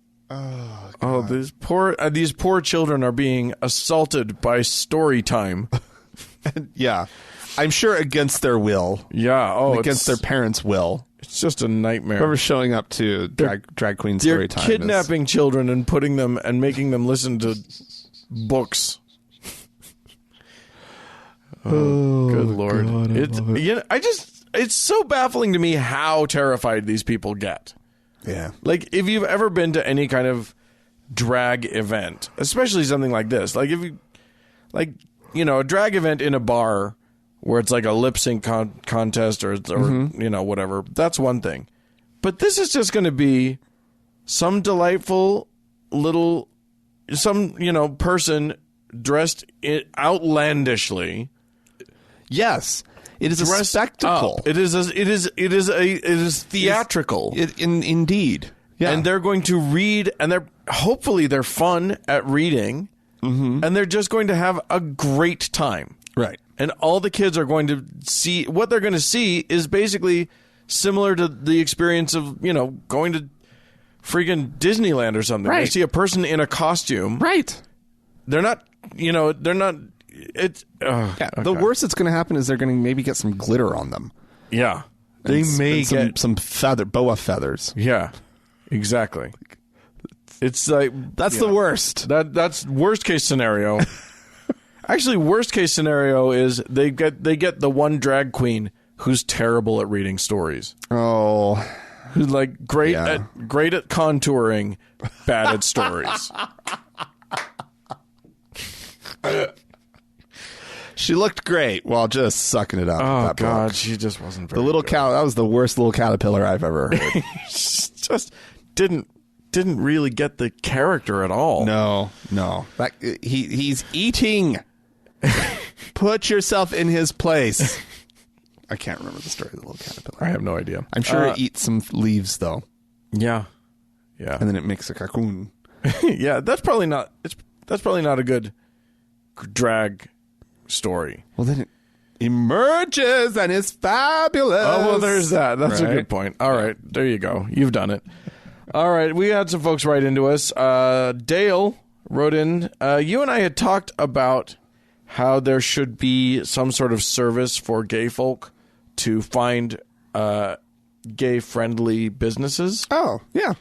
these poor children are being assaulted by story time. yeah. I'm sure against their will. Yeah. Oh, against their parents' will. It's just a nightmare. Whoever's showing up to drag queen story time. They're kidnapping children and putting them and making them listen to books. Oh, good Lord. God, it's so baffling to me how terrified these people get. Yeah. Like, if you've ever been to any kind of drag event, especially something like this, like if you, like, you know, a drag event in a bar where it's like a lip sync contest or you know, whatever, that's one thing. But this is just going to be some delightful little, person dressed outlandishly. Yes. It is a spectacle. Up. It is theatrical. Indeed. Yeah. And they're going to read, and hopefully they're fun at reading, and they're just going to have a great time. Right. And all the kids are going to see, what they're going to see is basically similar to the experience of, going to freaking Disneyland or something. Right. They see a person in a costume. Right. It's... The worst that's going to happen is they're going to maybe get some glitter on them. Yeah. They may get some boa feathers. Yeah. Exactly. It's like... That's the worst. That's worst case scenario. Actually, worst case scenario is they get the one drag queen who's terrible at reading stories. Oh, who's like great at contouring, bad at stories. She looked great while just sucking it up. Oh that God, book. she just wasn't very the little good. cow. That was the worst little caterpillar I've ever heard. Just didn't really get the character at all. No. He's eating. Put yourself in his place. I can't remember the story of the little caterpillar. I have no idea. I'm sure it eats some leaves though. Yeah. And then it makes a cocoon. Yeah, that's probably not a good drag story. Well, then it emerges and is fabulous. Oh, well, there's that. That's a good point. All right, there you go. You've done it. All right, we had some folks write into us. Dale wrote in, you and I had talked about how there should be some sort of service for gay folk to find gay-friendly businesses. Oh, yeah.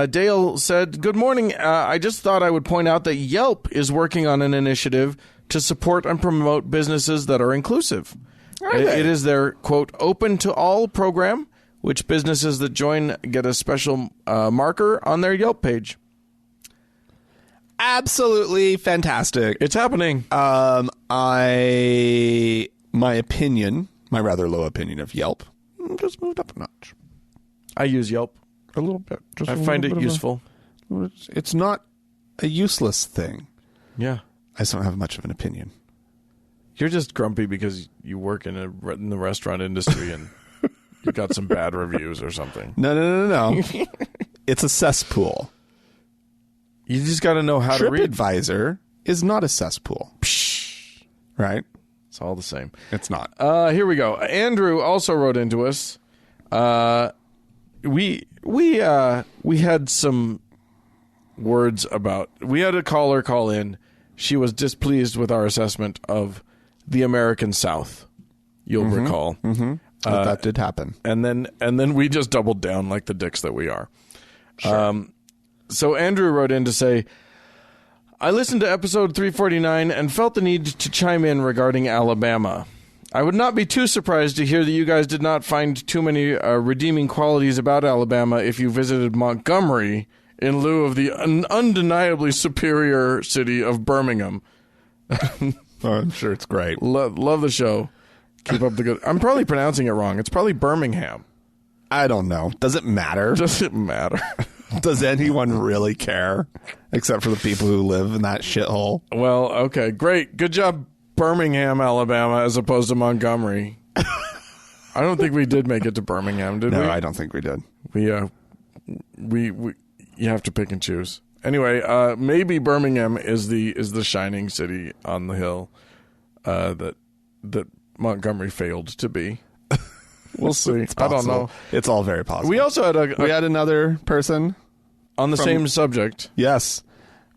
Dale said, good morning. I just thought I would point out that Yelp is working on an initiative to support and promote businesses that are inclusive. It is their, quote, open to all program, which businesses that join get a special marker on their Yelp page. Absolutely fantastic. It's happening. My rather low opinion of Yelp just moved up a notch. I use Yelp a little bit. I find it useful. It's not a useless thing. Yeah. I just don't have much of an opinion. You're just grumpy because you work in the restaurant industry and you got some bad reviews or something. No. It's a cesspool. You just got to know how to read. TripAdvisor is not a cesspool. Psh. Right? It's all the same. It's not. Here we go. Andrew also wrote into us. We had some words about. We had a caller call in. She was displeased with our assessment of the American South. You'll recall. Mm-hmm. That did happen. And then we just doubled down like the dicks that we are. Sure. So Andrew wrote in to say, I listened to episode 349 and felt the need to chime in regarding Alabama. I would not be too surprised to hear that you guys did not find too many redeeming qualities about Alabama if you visited Montgomery in lieu of the undeniably superior city of Birmingham. I'm sure it's great. Love the show. Keep up the good. I'm probably pronouncing it wrong. It's probably Birmingham. I don't know. Does it matter? Does it matter? Does anyone really care? Except for the people who live in that shithole. Well, okay, great. Good job, Birmingham, Alabama, as opposed to Montgomery. I don't think we did make it to Birmingham, did we? No, I don't think we did. We you have to pick and choose. Anyway, maybe Birmingham is the shining city on the hill that Montgomery failed to be. We'll see. I don't know. It's all very possible. We also had we had another person on the same subject. Yes,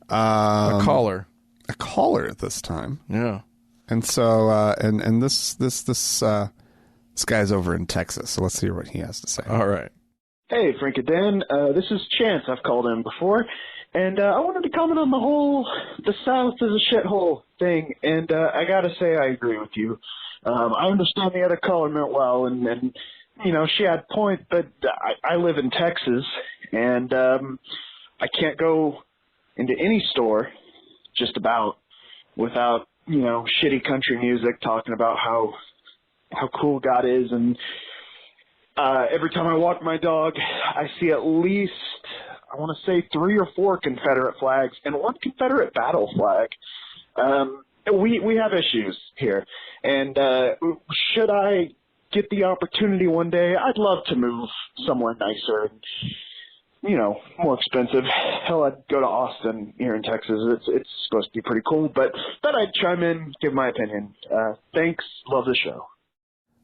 a caller. A caller at this time. Yeah. And so and this guy's over in Texas. So let's hear what he has to say. All right. Hey, Frank and Dan. This is Chance. I've called in before. And I wanted to comment on the South is a shithole thing. And I got to say I agree with you. I understand the other caller meant well, and you know, she had a point, but I live in Texas, and I can't go into any store just about without, you know, shitty country music talking about how cool God is. And every time I walk my dog, I see at least, I want to say 3 or 4 Confederate flags and 1 Confederate battle flag. We have issues here, and should I get the opportunity one day, I'd love to move somewhere nicer and, you know, more expensive. Hell, I'd go to Austin here in Texas. It's supposed to be pretty cool, but thought I'd chime in, give my opinion. Thanks. Love the show.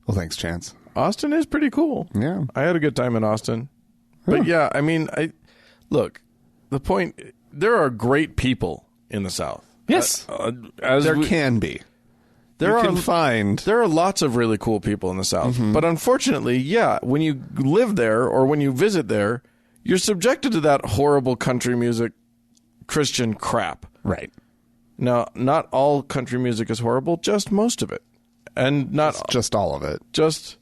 Well, thanks, Chance. Austin is pretty cool. Yeah. I had a good time in Austin. But yeah, I mean, look, the point, there are great people in the South. Yes. There can be. There are lots of really cool people in the South. Mm-hmm. But unfortunately, yeah, when you live there or when you visit there, you're subjected to that horrible country music Christian crap. Right. Now, not all country music is horrible, just most of it. And not just all of it. Just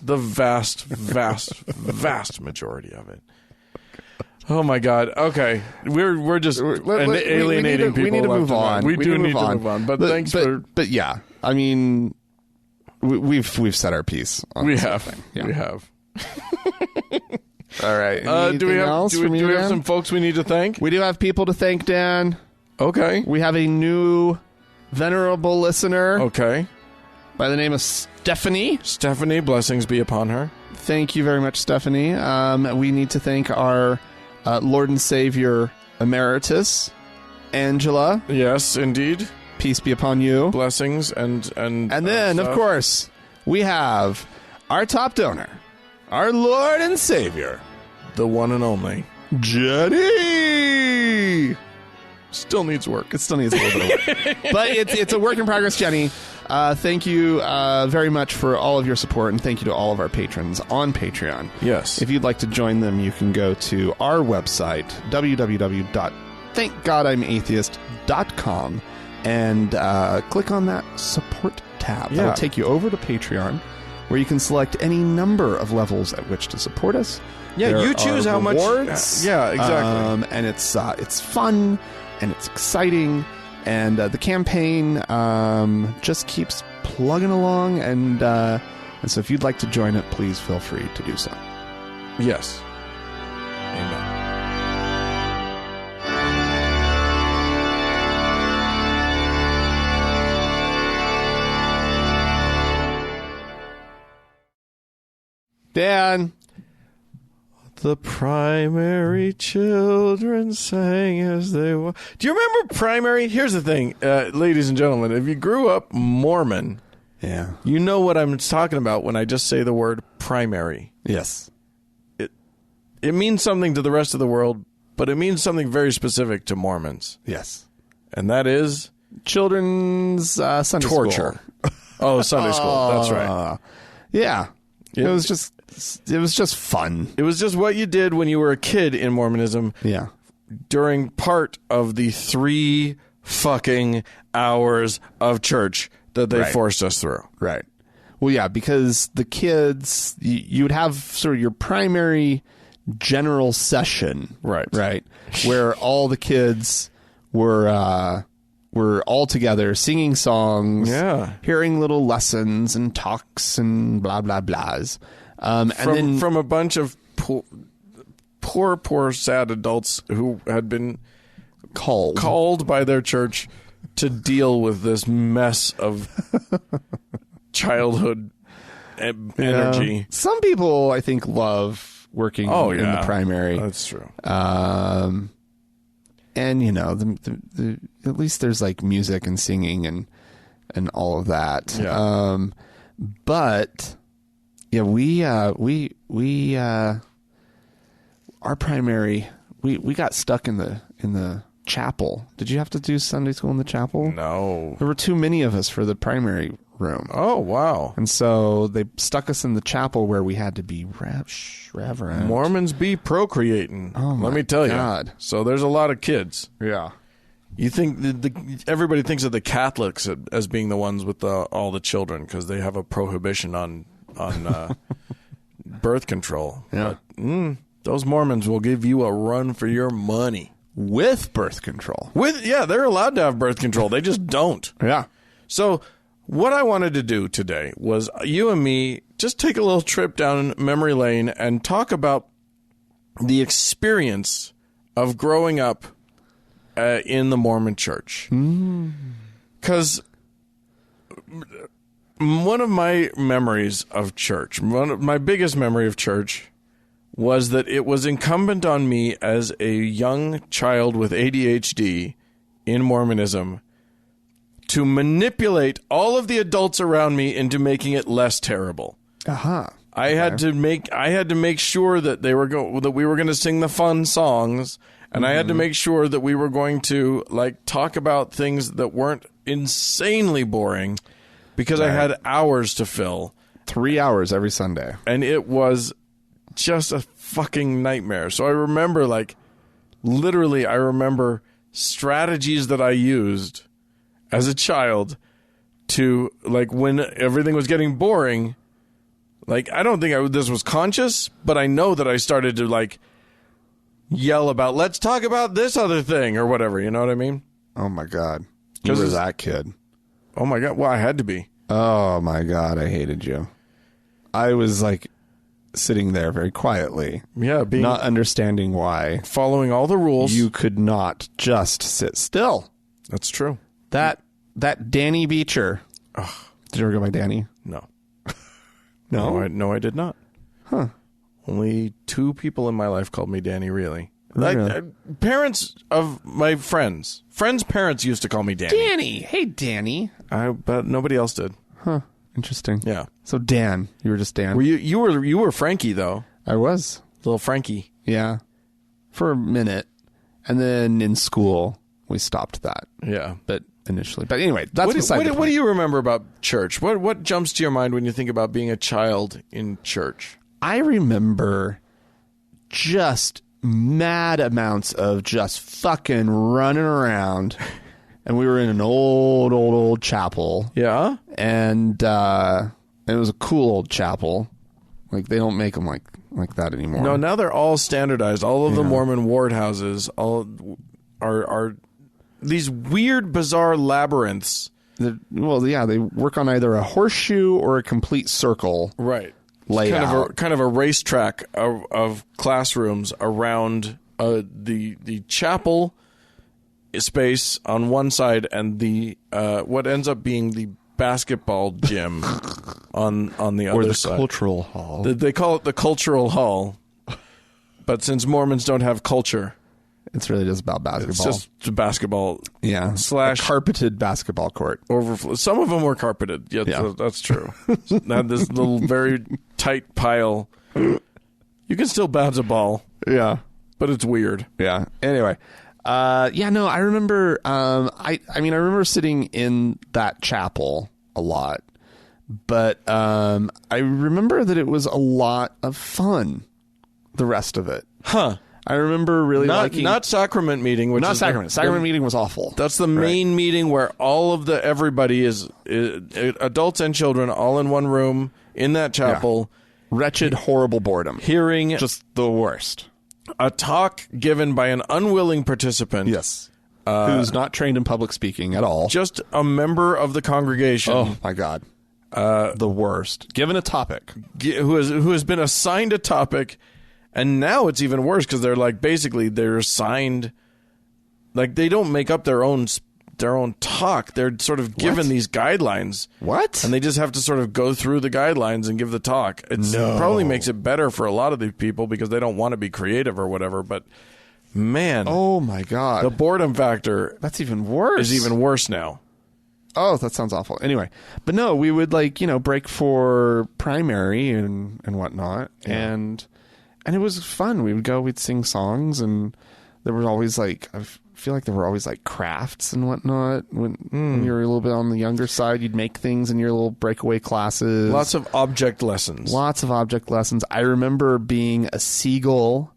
the vast, vast majority of it. Oh my God! Okay, we're just alienating people. We need to move on. We do need to move on. But thanks for. But yeah, I mean, we've said our piece. We have. Yeah. We have. All right. Do we have some folks we need to thank? We do have people to thank, Dan. Okay. We have a new venerable listener. Okay. By the name of Stephanie. Stephanie, blessings be upon her. Thank you very much, Stephanie. We need to thank our Lord and Savior Emeritus, Angela. Yes, indeed. Peace be upon you. Blessings and then, of course, we have our top donor, our Lord and Savior, the one and only Jenny. Still needs work. It still needs a little bit of work, but it's a work in progress, Jenny. Thank you very much for all of your support, and thank you to all of our patrons on Patreon. Yes. If you'd like to join them, you can go to our website, www.thankgodimatheist.com, and click on that support tab. That'll take you over to Patreon, where you can select any number of levels at which to support us. Yeah, there you choose how rewards, much. Yeah, exactly. And it's fun, and it's exciting. And the campaign just keeps plugging along, and so if you'd like to join it, please feel free to do so. Yes. Amen. Dan. The primary children sang as they walked. Do you remember primary? Here's the thing, ladies and gentlemen. If you grew up Mormon, you know what I'm talking about when I just say the word primary. Yes. It means something to the rest of the world, but it means something very specific to Mormons. Yes. And that is? Children's Sunday torture. School. Oh, Sunday school. That's right. Yeah. It was just fun. It was just what you did when you were a kid in Mormonism. Yeah. During part of the 3 fucking hours of church that they forced us through. Right. Well, yeah, because the kids, you would have sort of your primary general session, right, where all the kids were all together singing songs, hearing little lessons and talks and blah blah blahs, and then from a bunch of poor sad adults who had been called by their church to deal with this mess of childhood energy. Yeah. Some people, I think, love working in the primary. That's true. And the at least there's like music and singing and all of that. Yeah. But yeah, we our primary we got stuck in the chapel. Did you have to do Sunday school in the chapel? No. There were too many of us for the primary room. Oh, wow. And so they stuck us in the chapel where we had to be reverent. Mormons be procreating. Oh, let me tell God. you. So there's a lot of kids. Yeah. You think everybody thinks of the Catholics as being the ones with all the children because they have a prohibition on birth control. Yeah. But, those Mormons will give you a run for your money. With birth control. They're allowed to have birth control. They just don't. Yeah. So what I wanted to do today was you and me just take a little trip down memory lane and talk about the experience of growing up in the Mormon church. Because one of my memories of church, my biggest memory of church was that it was incumbent on me as a young child with ADHD in Mormonism to manipulate all of the adults around me into making it less terrible. I had to make sure that we were going to sing the fun songs, and I had to make sure that we were going to talk about things that weren't insanely boring because I had hours to fill. 3 hours every Sunday. And it was just a fucking nightmare. So I remember literally I remember strategies that I used as a child to when everything was getting boring. I don't think this was conscious, but I know that I started to yell about, let's talk about this other thing or whatever. You know what I mean? Oh my God. You were that kid. Oh my God. Well, I had to be. Oh my God. I hated you. I was sitting there very quietly. Yeah. Not understanding why. Following all the rules. You could not just sit still. That's true. That Danny Beecher. Ugh. Did you ever go by Danny? No. No? No, I did not. Huh. Only 2 people in my life called me Danny, really. Really? Parents of my friends' parents used to call me Danny. Danny! Hey, Danny. But nobody else did. Huh. Interesting. Yeah. So Dan. You were just Dan. Were you were Frankie, though. I was. Little Frankie. Yeah. For a minute. And then in school, we stopped that. Yeah. But initially. But anyway, that's beside the point. What do you remember about church? What jumps to your mind when you think about being a child in church? I remember just mad amounts of just fucking running around. And we were in an old chapel. Yeah? And it was a cool old chapel. They don't make them like that anymore. No, now they're all standardized. All of the Mormon ward houses are these weird, bizarre labyrinths. They work on either a horseshoe or a complete circle. Right. Layout. Kind of a racetrack of classrooms around the chapel space on one side and the what ends up being the basketball gym on the other or the side. Cultural hall. They call it the cultural hall, but since Mormons don't have culture, it's really just about basketball. It's just basketball. Yeah. Slash a carpeted basketball court. Overflow. Some of them were carpeted. Yeah. That's true. Had this little very tight pile. You can still bounce a ball. Yeah. But it's weird. Yeah. Anyway. I remember, I remember sitting in that chapel a lot, but, I remember that it was a lot of fun, the rest of it. Huh. I remember really liking... Not sacrament meeting, which Not is sacrament. Sacrament meeting was awful. That's the main meeting where all of everybody is adults and children all in one room in that chapel. Yeah. Wretched, horrible boredom. Hearing just the worst. A talk given by an unwilling participant. Yes. Who's not trained in public speaking at all. Just a member of the congregation. Oh, my God. The worst. Given a topic. Who has been assigned a topic, and now it's even worse because they're like, basically, they're assigned, like, they don't make up their own talk. They're sort of given these guidelines. What? And they just have to sort of go through the guidelines and give the talk. It probably makes it better for a lot of these people because they don't want to be creative or whatever, but man. Oh, my God. The boredom factor. That's even worse. Is even worse now. Oh, that sounds awful. Anyway, but no, we would break for primary and whatnot. Yeah. And it was fun. We would go, we'd sing songs, and there was always I feel like there were always crafts and whatnot. When you were a little bit on the younger side, you'd make things in your little breakaway classes. Lots of object lessons. I remember being a seagull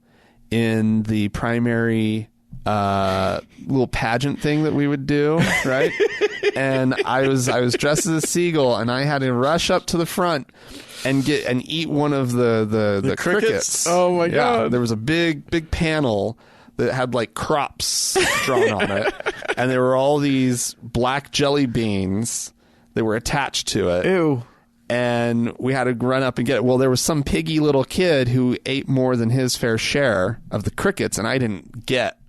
in the primary little pageant thing that we would do, right? And I was dressed as a seagull, and I had to rush up to the front and eat one of the crickets. Oh my God. There was a big panel that had crops drawn on it, and there were all these black jelly beans that were attached to it. Ew. And we had to run up and get it. Well, there was some piggy little kid who ate more than his fair share of the crickets, and I didn't get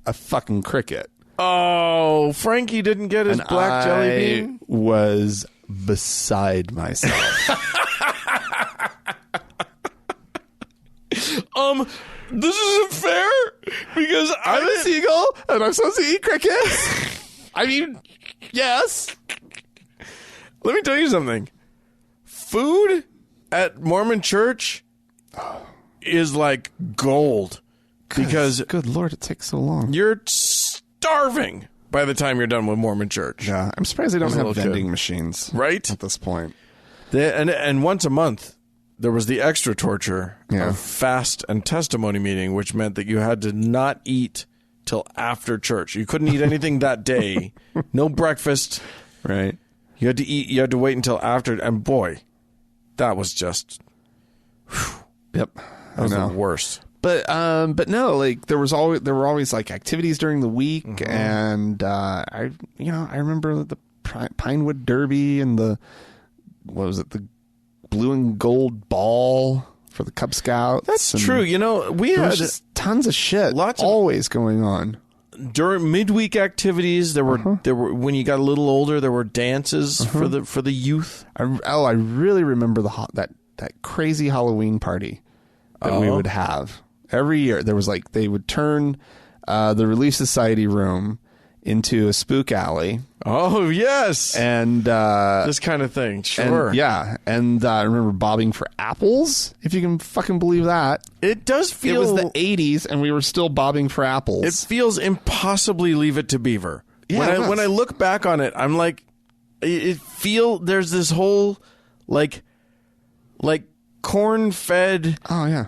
a fucking cricket. Oh, Frankie didn't get his black jelly bean? I was beside myself. This isn't fair because I'm a seagull and I'm supposed to eat crickets. I mean, yes. Let me tell you something. Food at Mormon church is like gold because good Lord, it takes so long. You're starving by the time you're done with Mormon church. Yeah, I'm surprised they don't have vending machines right at this point. And once a month, there was the extra torture of fast and testimony meeting, which meant that you had to not eat till after church. You couldn't eat anything that day. No breakfast. Right. You had to eat. You had to wait until after. And boy, that was just. Whew, yep. That was the worst. But no, there were always activities during the week, and I remember the Pinewood Derby and the blue and gold ball for the Cub Scouts. That's true. We had just tons of shit. Always going on. During midweek activities, there were when you got a little older, there were dances for the youth. I really remember that crazy Halloween party that we would have every year. There was they would turn the Relief Society room into a spook alley. Oh, yes. And this kind of thing. Sure. And I remember bobbing for apples, if you can fucking believe that. It does feel... It was the 80s, and we were still bobbing for apples. It feels impossibly Leave It to Beaver. Yeah, when I look back on it, I'm like... There's this whole, corn-fed... Oh, yeah.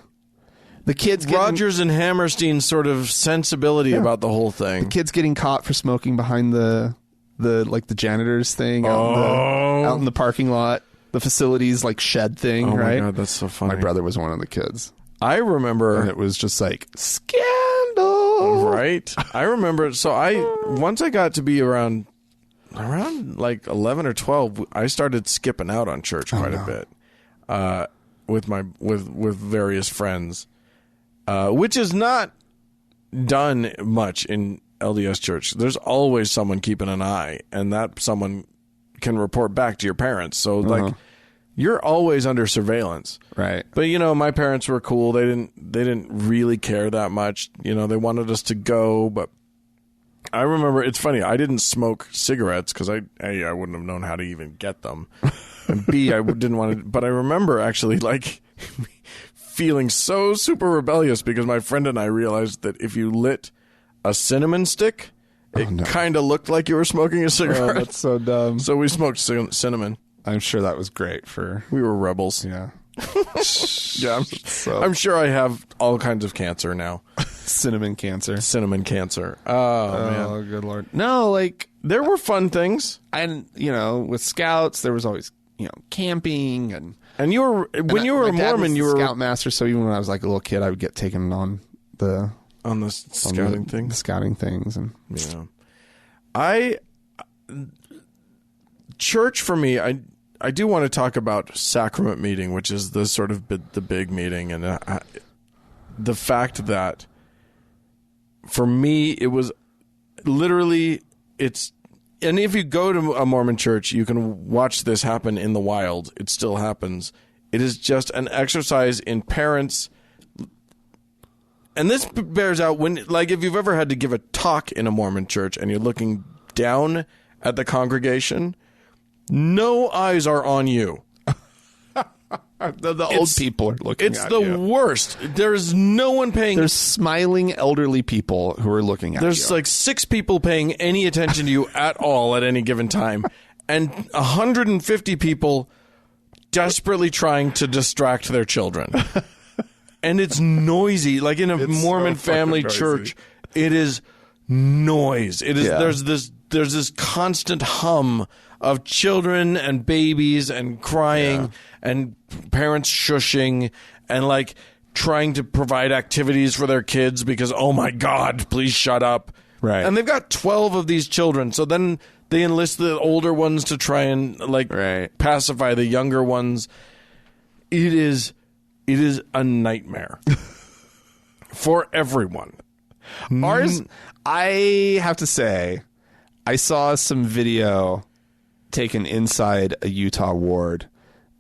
The kids Rogers and Hammerstein sort of sensibility about the whole thing. The kids getting caught for smoking behind the janitor's thing out in the parking lot. The facilities shed thing, right? Oh my God, that's so funny. My brother was one of the kids. I remember... And it was just scandal. Right? I remember... So once I got to be around 11 or 12, I started skipping out on church quite a bit with various friends. Which is not done much in LDS Church. There's always someone keeping an eye, and that someone can report back to your parents. So you're always under surveillance, right? But my parents were cool. They didn't really care that much. They wanted us to go, but I remember it's funny. I didn't smoke cigarettes because I wouldn't have known how to even get them, and B, I didn't want to. But I remember actually feeling so super rebellious because my friend and I realized that if you lit a cinnamon stick, it kind of looked like you were smoking a cigarette. Oh, that's so dumb. So we smoked cinnamon. I'm sure that was great for... We were rebels. Yeah. Yeah, I'm sure I have all kinds of cancer now. Cinnamon cancer. Oh, man. Good Lord. No, like, there were fun things. And, with Scouts, there was always, camping and you were, when you were a Mormon, you were Scoutmaster. So even when I was like a little kid, I would get taken on the scouting things. The scouting things. And church for me, I do want to talk about sacrament meeting, which is the sort of the big meeting. And the fact that for me, it was literally, and if you go to a Mormon church, you can watch this happen in the wild. It still happens. It is just an exercise in parents. And this bears out when, like, if you've ever had to give a talk in a Mormon church and you're looking down at the congregation, no eyes are on you. The old people are looking at you. It's the worst. There's no one paying. There's smiling elderly people who are looking at you. There's like 6 people paying any attention to you at all at any given time. And 150 people desperately trying to distract their children. And it's noisy. Like in a Mormon family church, it is noise. It is there's this constant hum of children and babies and crying and parents shushing and like trying to provide activities for their kids because, oh my God, please shut up. Right. And they've got 12 of these children. So then they enlist the older ones to try and pacify the younger ones. It is a nightmare for everyone. Ours, I have to say, I saw some video taken inside a Utah ward,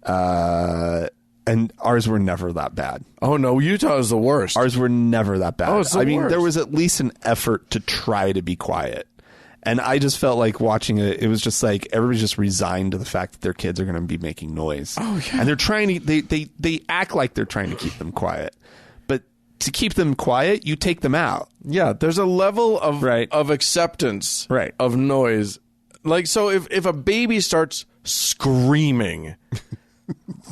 and ours were never that bad. Oh, no, Utah is the worst. Ours were never that bad. Oh, it's the I mean, worst. there was at least an effort to try to be quiet. And I just felt like watching it, it was just like everybody's just resigned to the fact that their kids are going to be making noise. Oh, yeah. And they're trying to, they act like they're trying to keep them quiet. But to keep them quiet, you take them out. Yeah, there's a level of acceptance of noise. Like, so if a baby starts screaming,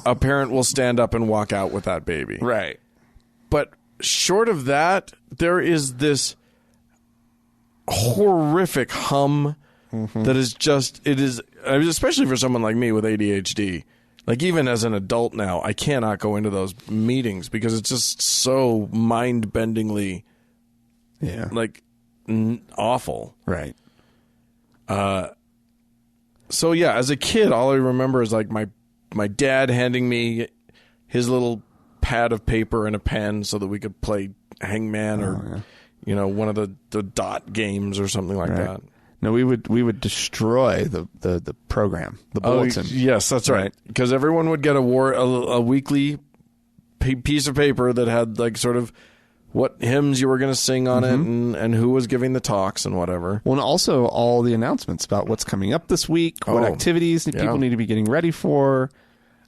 a parent will stand up and walk out with that baby. Right. But short of that, there is this horrific hum that is just, it is, especially for someone like me with ADHD. Like, even as an adult now, I cannot go into those meetings because it's just so mind-bendingly, like, awful. Right. So, yeah, as a kid, all I remember is, like, my dad handing me his little pad of paper and a pen so that we could play Hangman or, you know, one of the dot games or something like that. No, we would destroy the program, the bulletin. Yes, that's right. Because everyone would get a weekly piece of paper that had, like, sort of what hymns you were going to sing on it and who was giving the talks and whatever. Well, and also all the announcements about what's coming up this week, what activities people need to be getting ready for.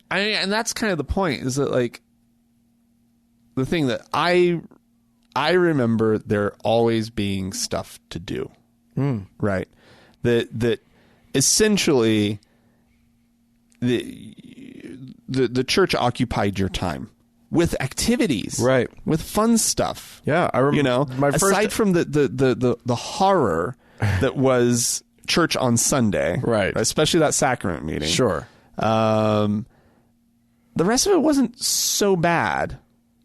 And that's kind of the point, is that, like, the thing that I remember there always being stuff to do. Right. That essentially the church occupied your time with activities, right? With fun stuff. Yeah, I remember. You know, aside from the horror that was church on Sunday, right? Especially that sacrament meeting. Sure. The rest of it wasn't so bad.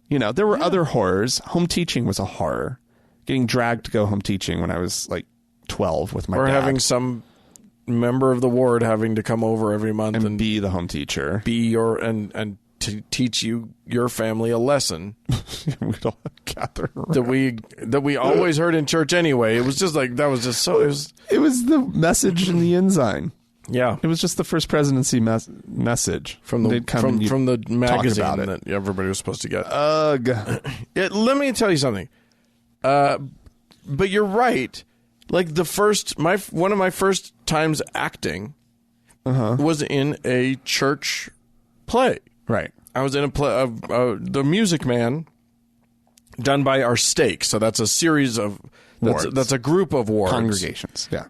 You know, there were other horrors. Home teaching was a horror. Getting dragged to go home teaching when I was like 12 with my dad. Or having some member of the ward having to come over every month and be the home teacher. Be your and to teach your family a lesson. We'd all gather around. that we always heard in church anyway. It was just like that was just so it was the message in the ensign. Yeah. It was just the first presidency message from the magazine that everybody was supposed to get. Ugh. Let me tell you something. But you're right. Like one of my first times acting was in a church play. Right. I was in a play of The Music Man, done by our stake. So that's a series of that's a group of wards, congregations. Yeah.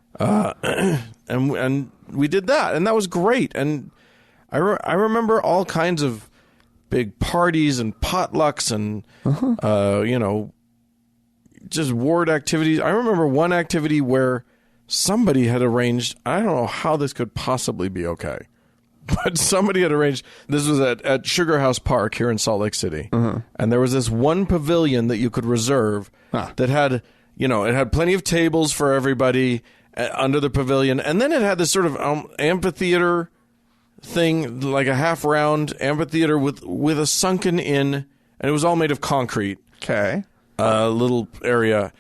And we did that, and that was great. And I remember all kinds of big parties and potlucks and, just ward activities. I remember one activity where somebody had arranged, I don't know how this could possibly be okay, but somebody had arranged, this was at Sugar House Park here in Salt Lake City, and there was this one pavilion that you could reserve that had, it had plenty of tables for everybody under the pavilion, and then it had this sort of amphitheater thing, like a half-round amphitheater with a sunken in, and it was all made of concrete. Okay. Little area.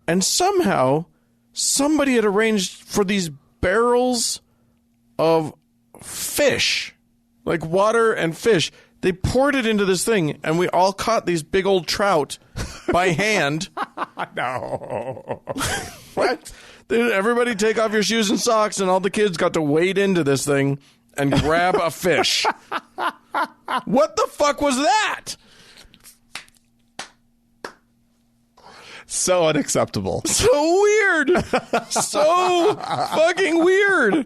And somehow, somebody had arranged for these barrels of fish, like water and fish. They poured it into this thing, and we all caught these big old trout by hand. No. What? Everybody take off your shoes and socks, and all the kids got to wade into this thing and grab a fish. What the fuck was that? So unacceptable. So weird. So fucking weird.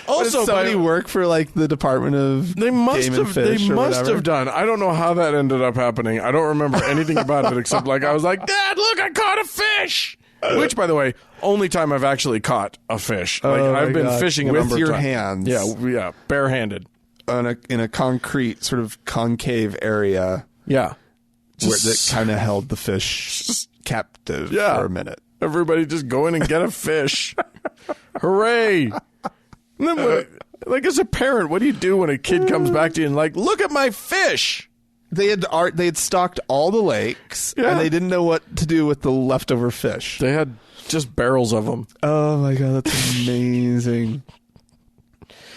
Also, does somebody work for like the Department of They must Game have. and Fish They or must whatever? have done. I don't know how that ended up happening. I don't remember anything about it except like I was like, Dad, look, I caught a fish. Which, by the way, only time I've actually caught a fish. Like I've been fishing a with number of your times. hands. Yeah, barehanded. In a concrete sort of concave area. Yeah, Where that kind of held the fish captive for a minute. Everybody just go in and get a fish. Hooray! And then like as a parent, what do you do when a kid comes back to you and like, look at my fish? They had stocked all the lakes, and they didn't know what to do with the leftover fish. They had just barrels of them. Oh my god, that's amazing!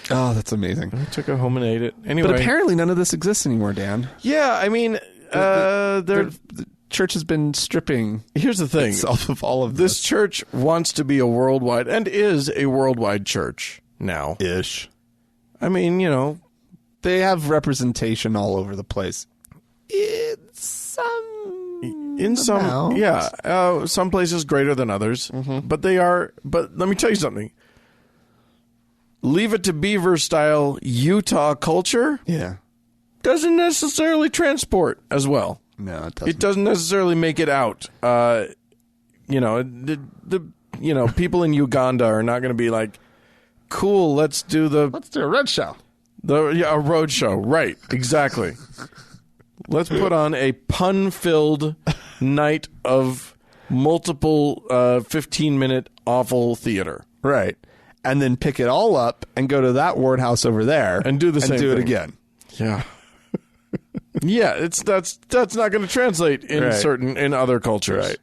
Oh, that's amazing. I took it home and ate it. Anyway, But apparently, none of this exists anymore, Dan. yeah, I mean, The church has been stripping here's the thing. itself of all of This church wants to be a worldwide, and is a worldwide church now. ish. I mean, They have representation all over the place. In some amount. Some places greater than others, but they are. But let me tell you something. Leave it to Beaver style Utah culture doesn't necessarily transport as well. No, it doesn't. It doesn't necessarily make it out. The people in Uganda are not going to be like, cool, let's do a road show. a road show. Right, exactly. Let's put on a pun-filled night of multiple 15-minute awful theater. Right. And then pick it all up and go to that ward house over there And do the same do it thing. again. Yeah. Yeah, that's not going to translate in in other cultures. Right.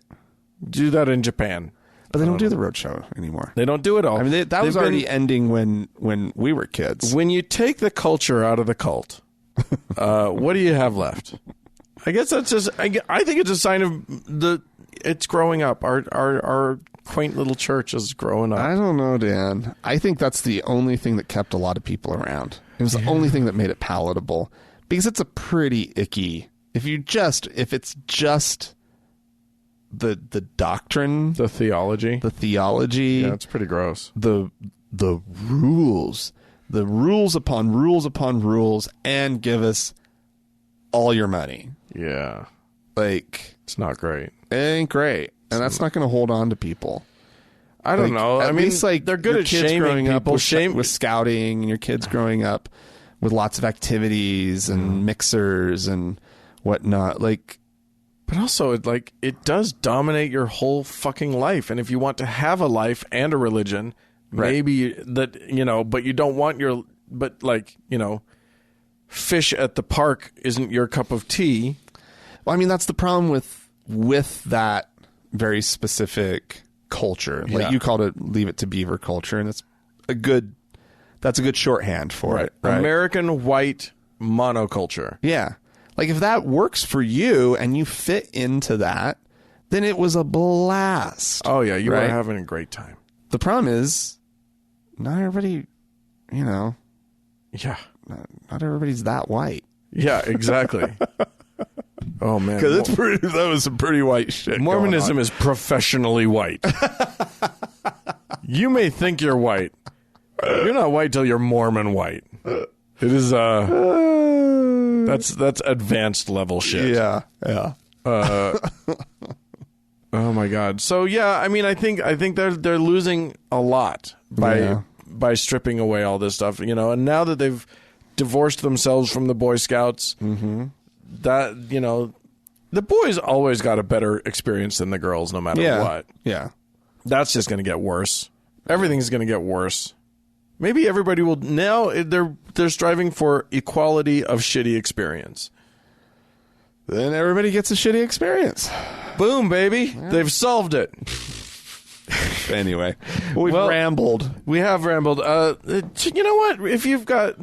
Do that in Japan. But they don't do the road show anymore. They don't do it all. I mean, that was already ending when we were kids. When you take the culture out of the cult, what do you have left? I guess that's just. I think it's a sign of it's growing up. Our quaint little church is growing up. I don't know, Dan. I think that's the only thing that kept a lot of people around. It was the only thing that made it palatable, because it's a pretty icky. If it's just the doctrine, The theology. Yeah, it's pretty gross. the rules upon rules upon rules, and give us all your money. Yeah, Like, it's not great. it ain't great, and that's not going to hold on to people. I don't know. At least, like, they're good your at kids shaming growing up people. with scouting, and your kids growing up with lots of activities and mixers and whatnot. Like, But also, it does dominate your whole fucking life. And if you want to have a life and a religion, maybe that, but you don't want fish at the park isn't your cup of tea. well, I mean, that's the problem with that very specific culture. Like you called it, leave it to Beaver culture, and that's a good shorthand for it. Right? American white monoculture. Yeah. Like, if that works for you and you fit into that, then it was a blast. Oh, yeah. You were having a great time. The problem is, not everybody, Yeah. not everybody's that white. Yeah, exactly. Oh, man. Because that was some pretty white shit. Mormonism is professionally white. You may think you're white. You're not white till you're Mormon white. It is, That's advanced level shit. Yeah. Oh my God. So yeah, I mean, I think they're losing a lot by stripping away all this stuff, you know. And now that they've divorced themselves from the Boy Scouts, that, you know, the boys always got a better experience than the girls, no matter what. Yeah. That's just going to get worse. Everything's going to get worse. Maybe everybody will now. They're striving for equality of shitty experience. Then everybody gets a shitty experience. Boom, baby. Yeah. They've solved it. Anyway, we've rambled. We have rambled. You know what?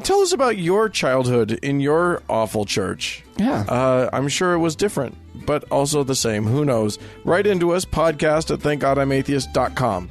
Tell us about your childhood in your awful church. Yeah. I'm sure it was different, but also the same. Who knows? Write into us, podcast@thankgodimatheist.com.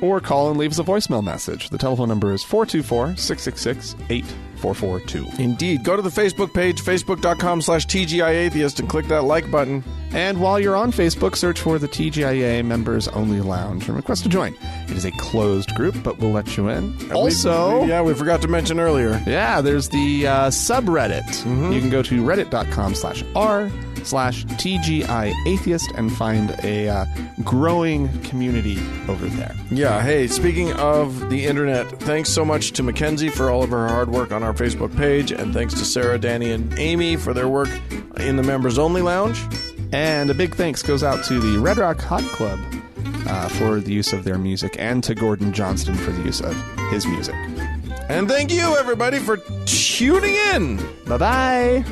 Or call and leave us a voicemail message. The telephone number is 424-666-8442. Indeed. Go to the Facebook page, facebook.com/TGIAtheist, and click that like button. And while you're on Facebook, search for the TGIA Members Only Lounge and request to join. It is a closed group, but we'll let you in. Also... we forgot to mention earlier. Yeah, there's the subreddit. You can go to reddit.com/r/TGIAtheist and find a growing community over there. Yeah, hey, speaking of the internet, thanks so much to Mackenzie for all of her hard work on our Facebook page, and thanks to Sarah, Danny, and Amy for their work in the Members Only Lounge. And a big thanks goes out to the Red Rock Hot Club for the use of their music, and to Gordon Johnston for the use of his music. And thank you, everybody, for tuning in. Bye-bye.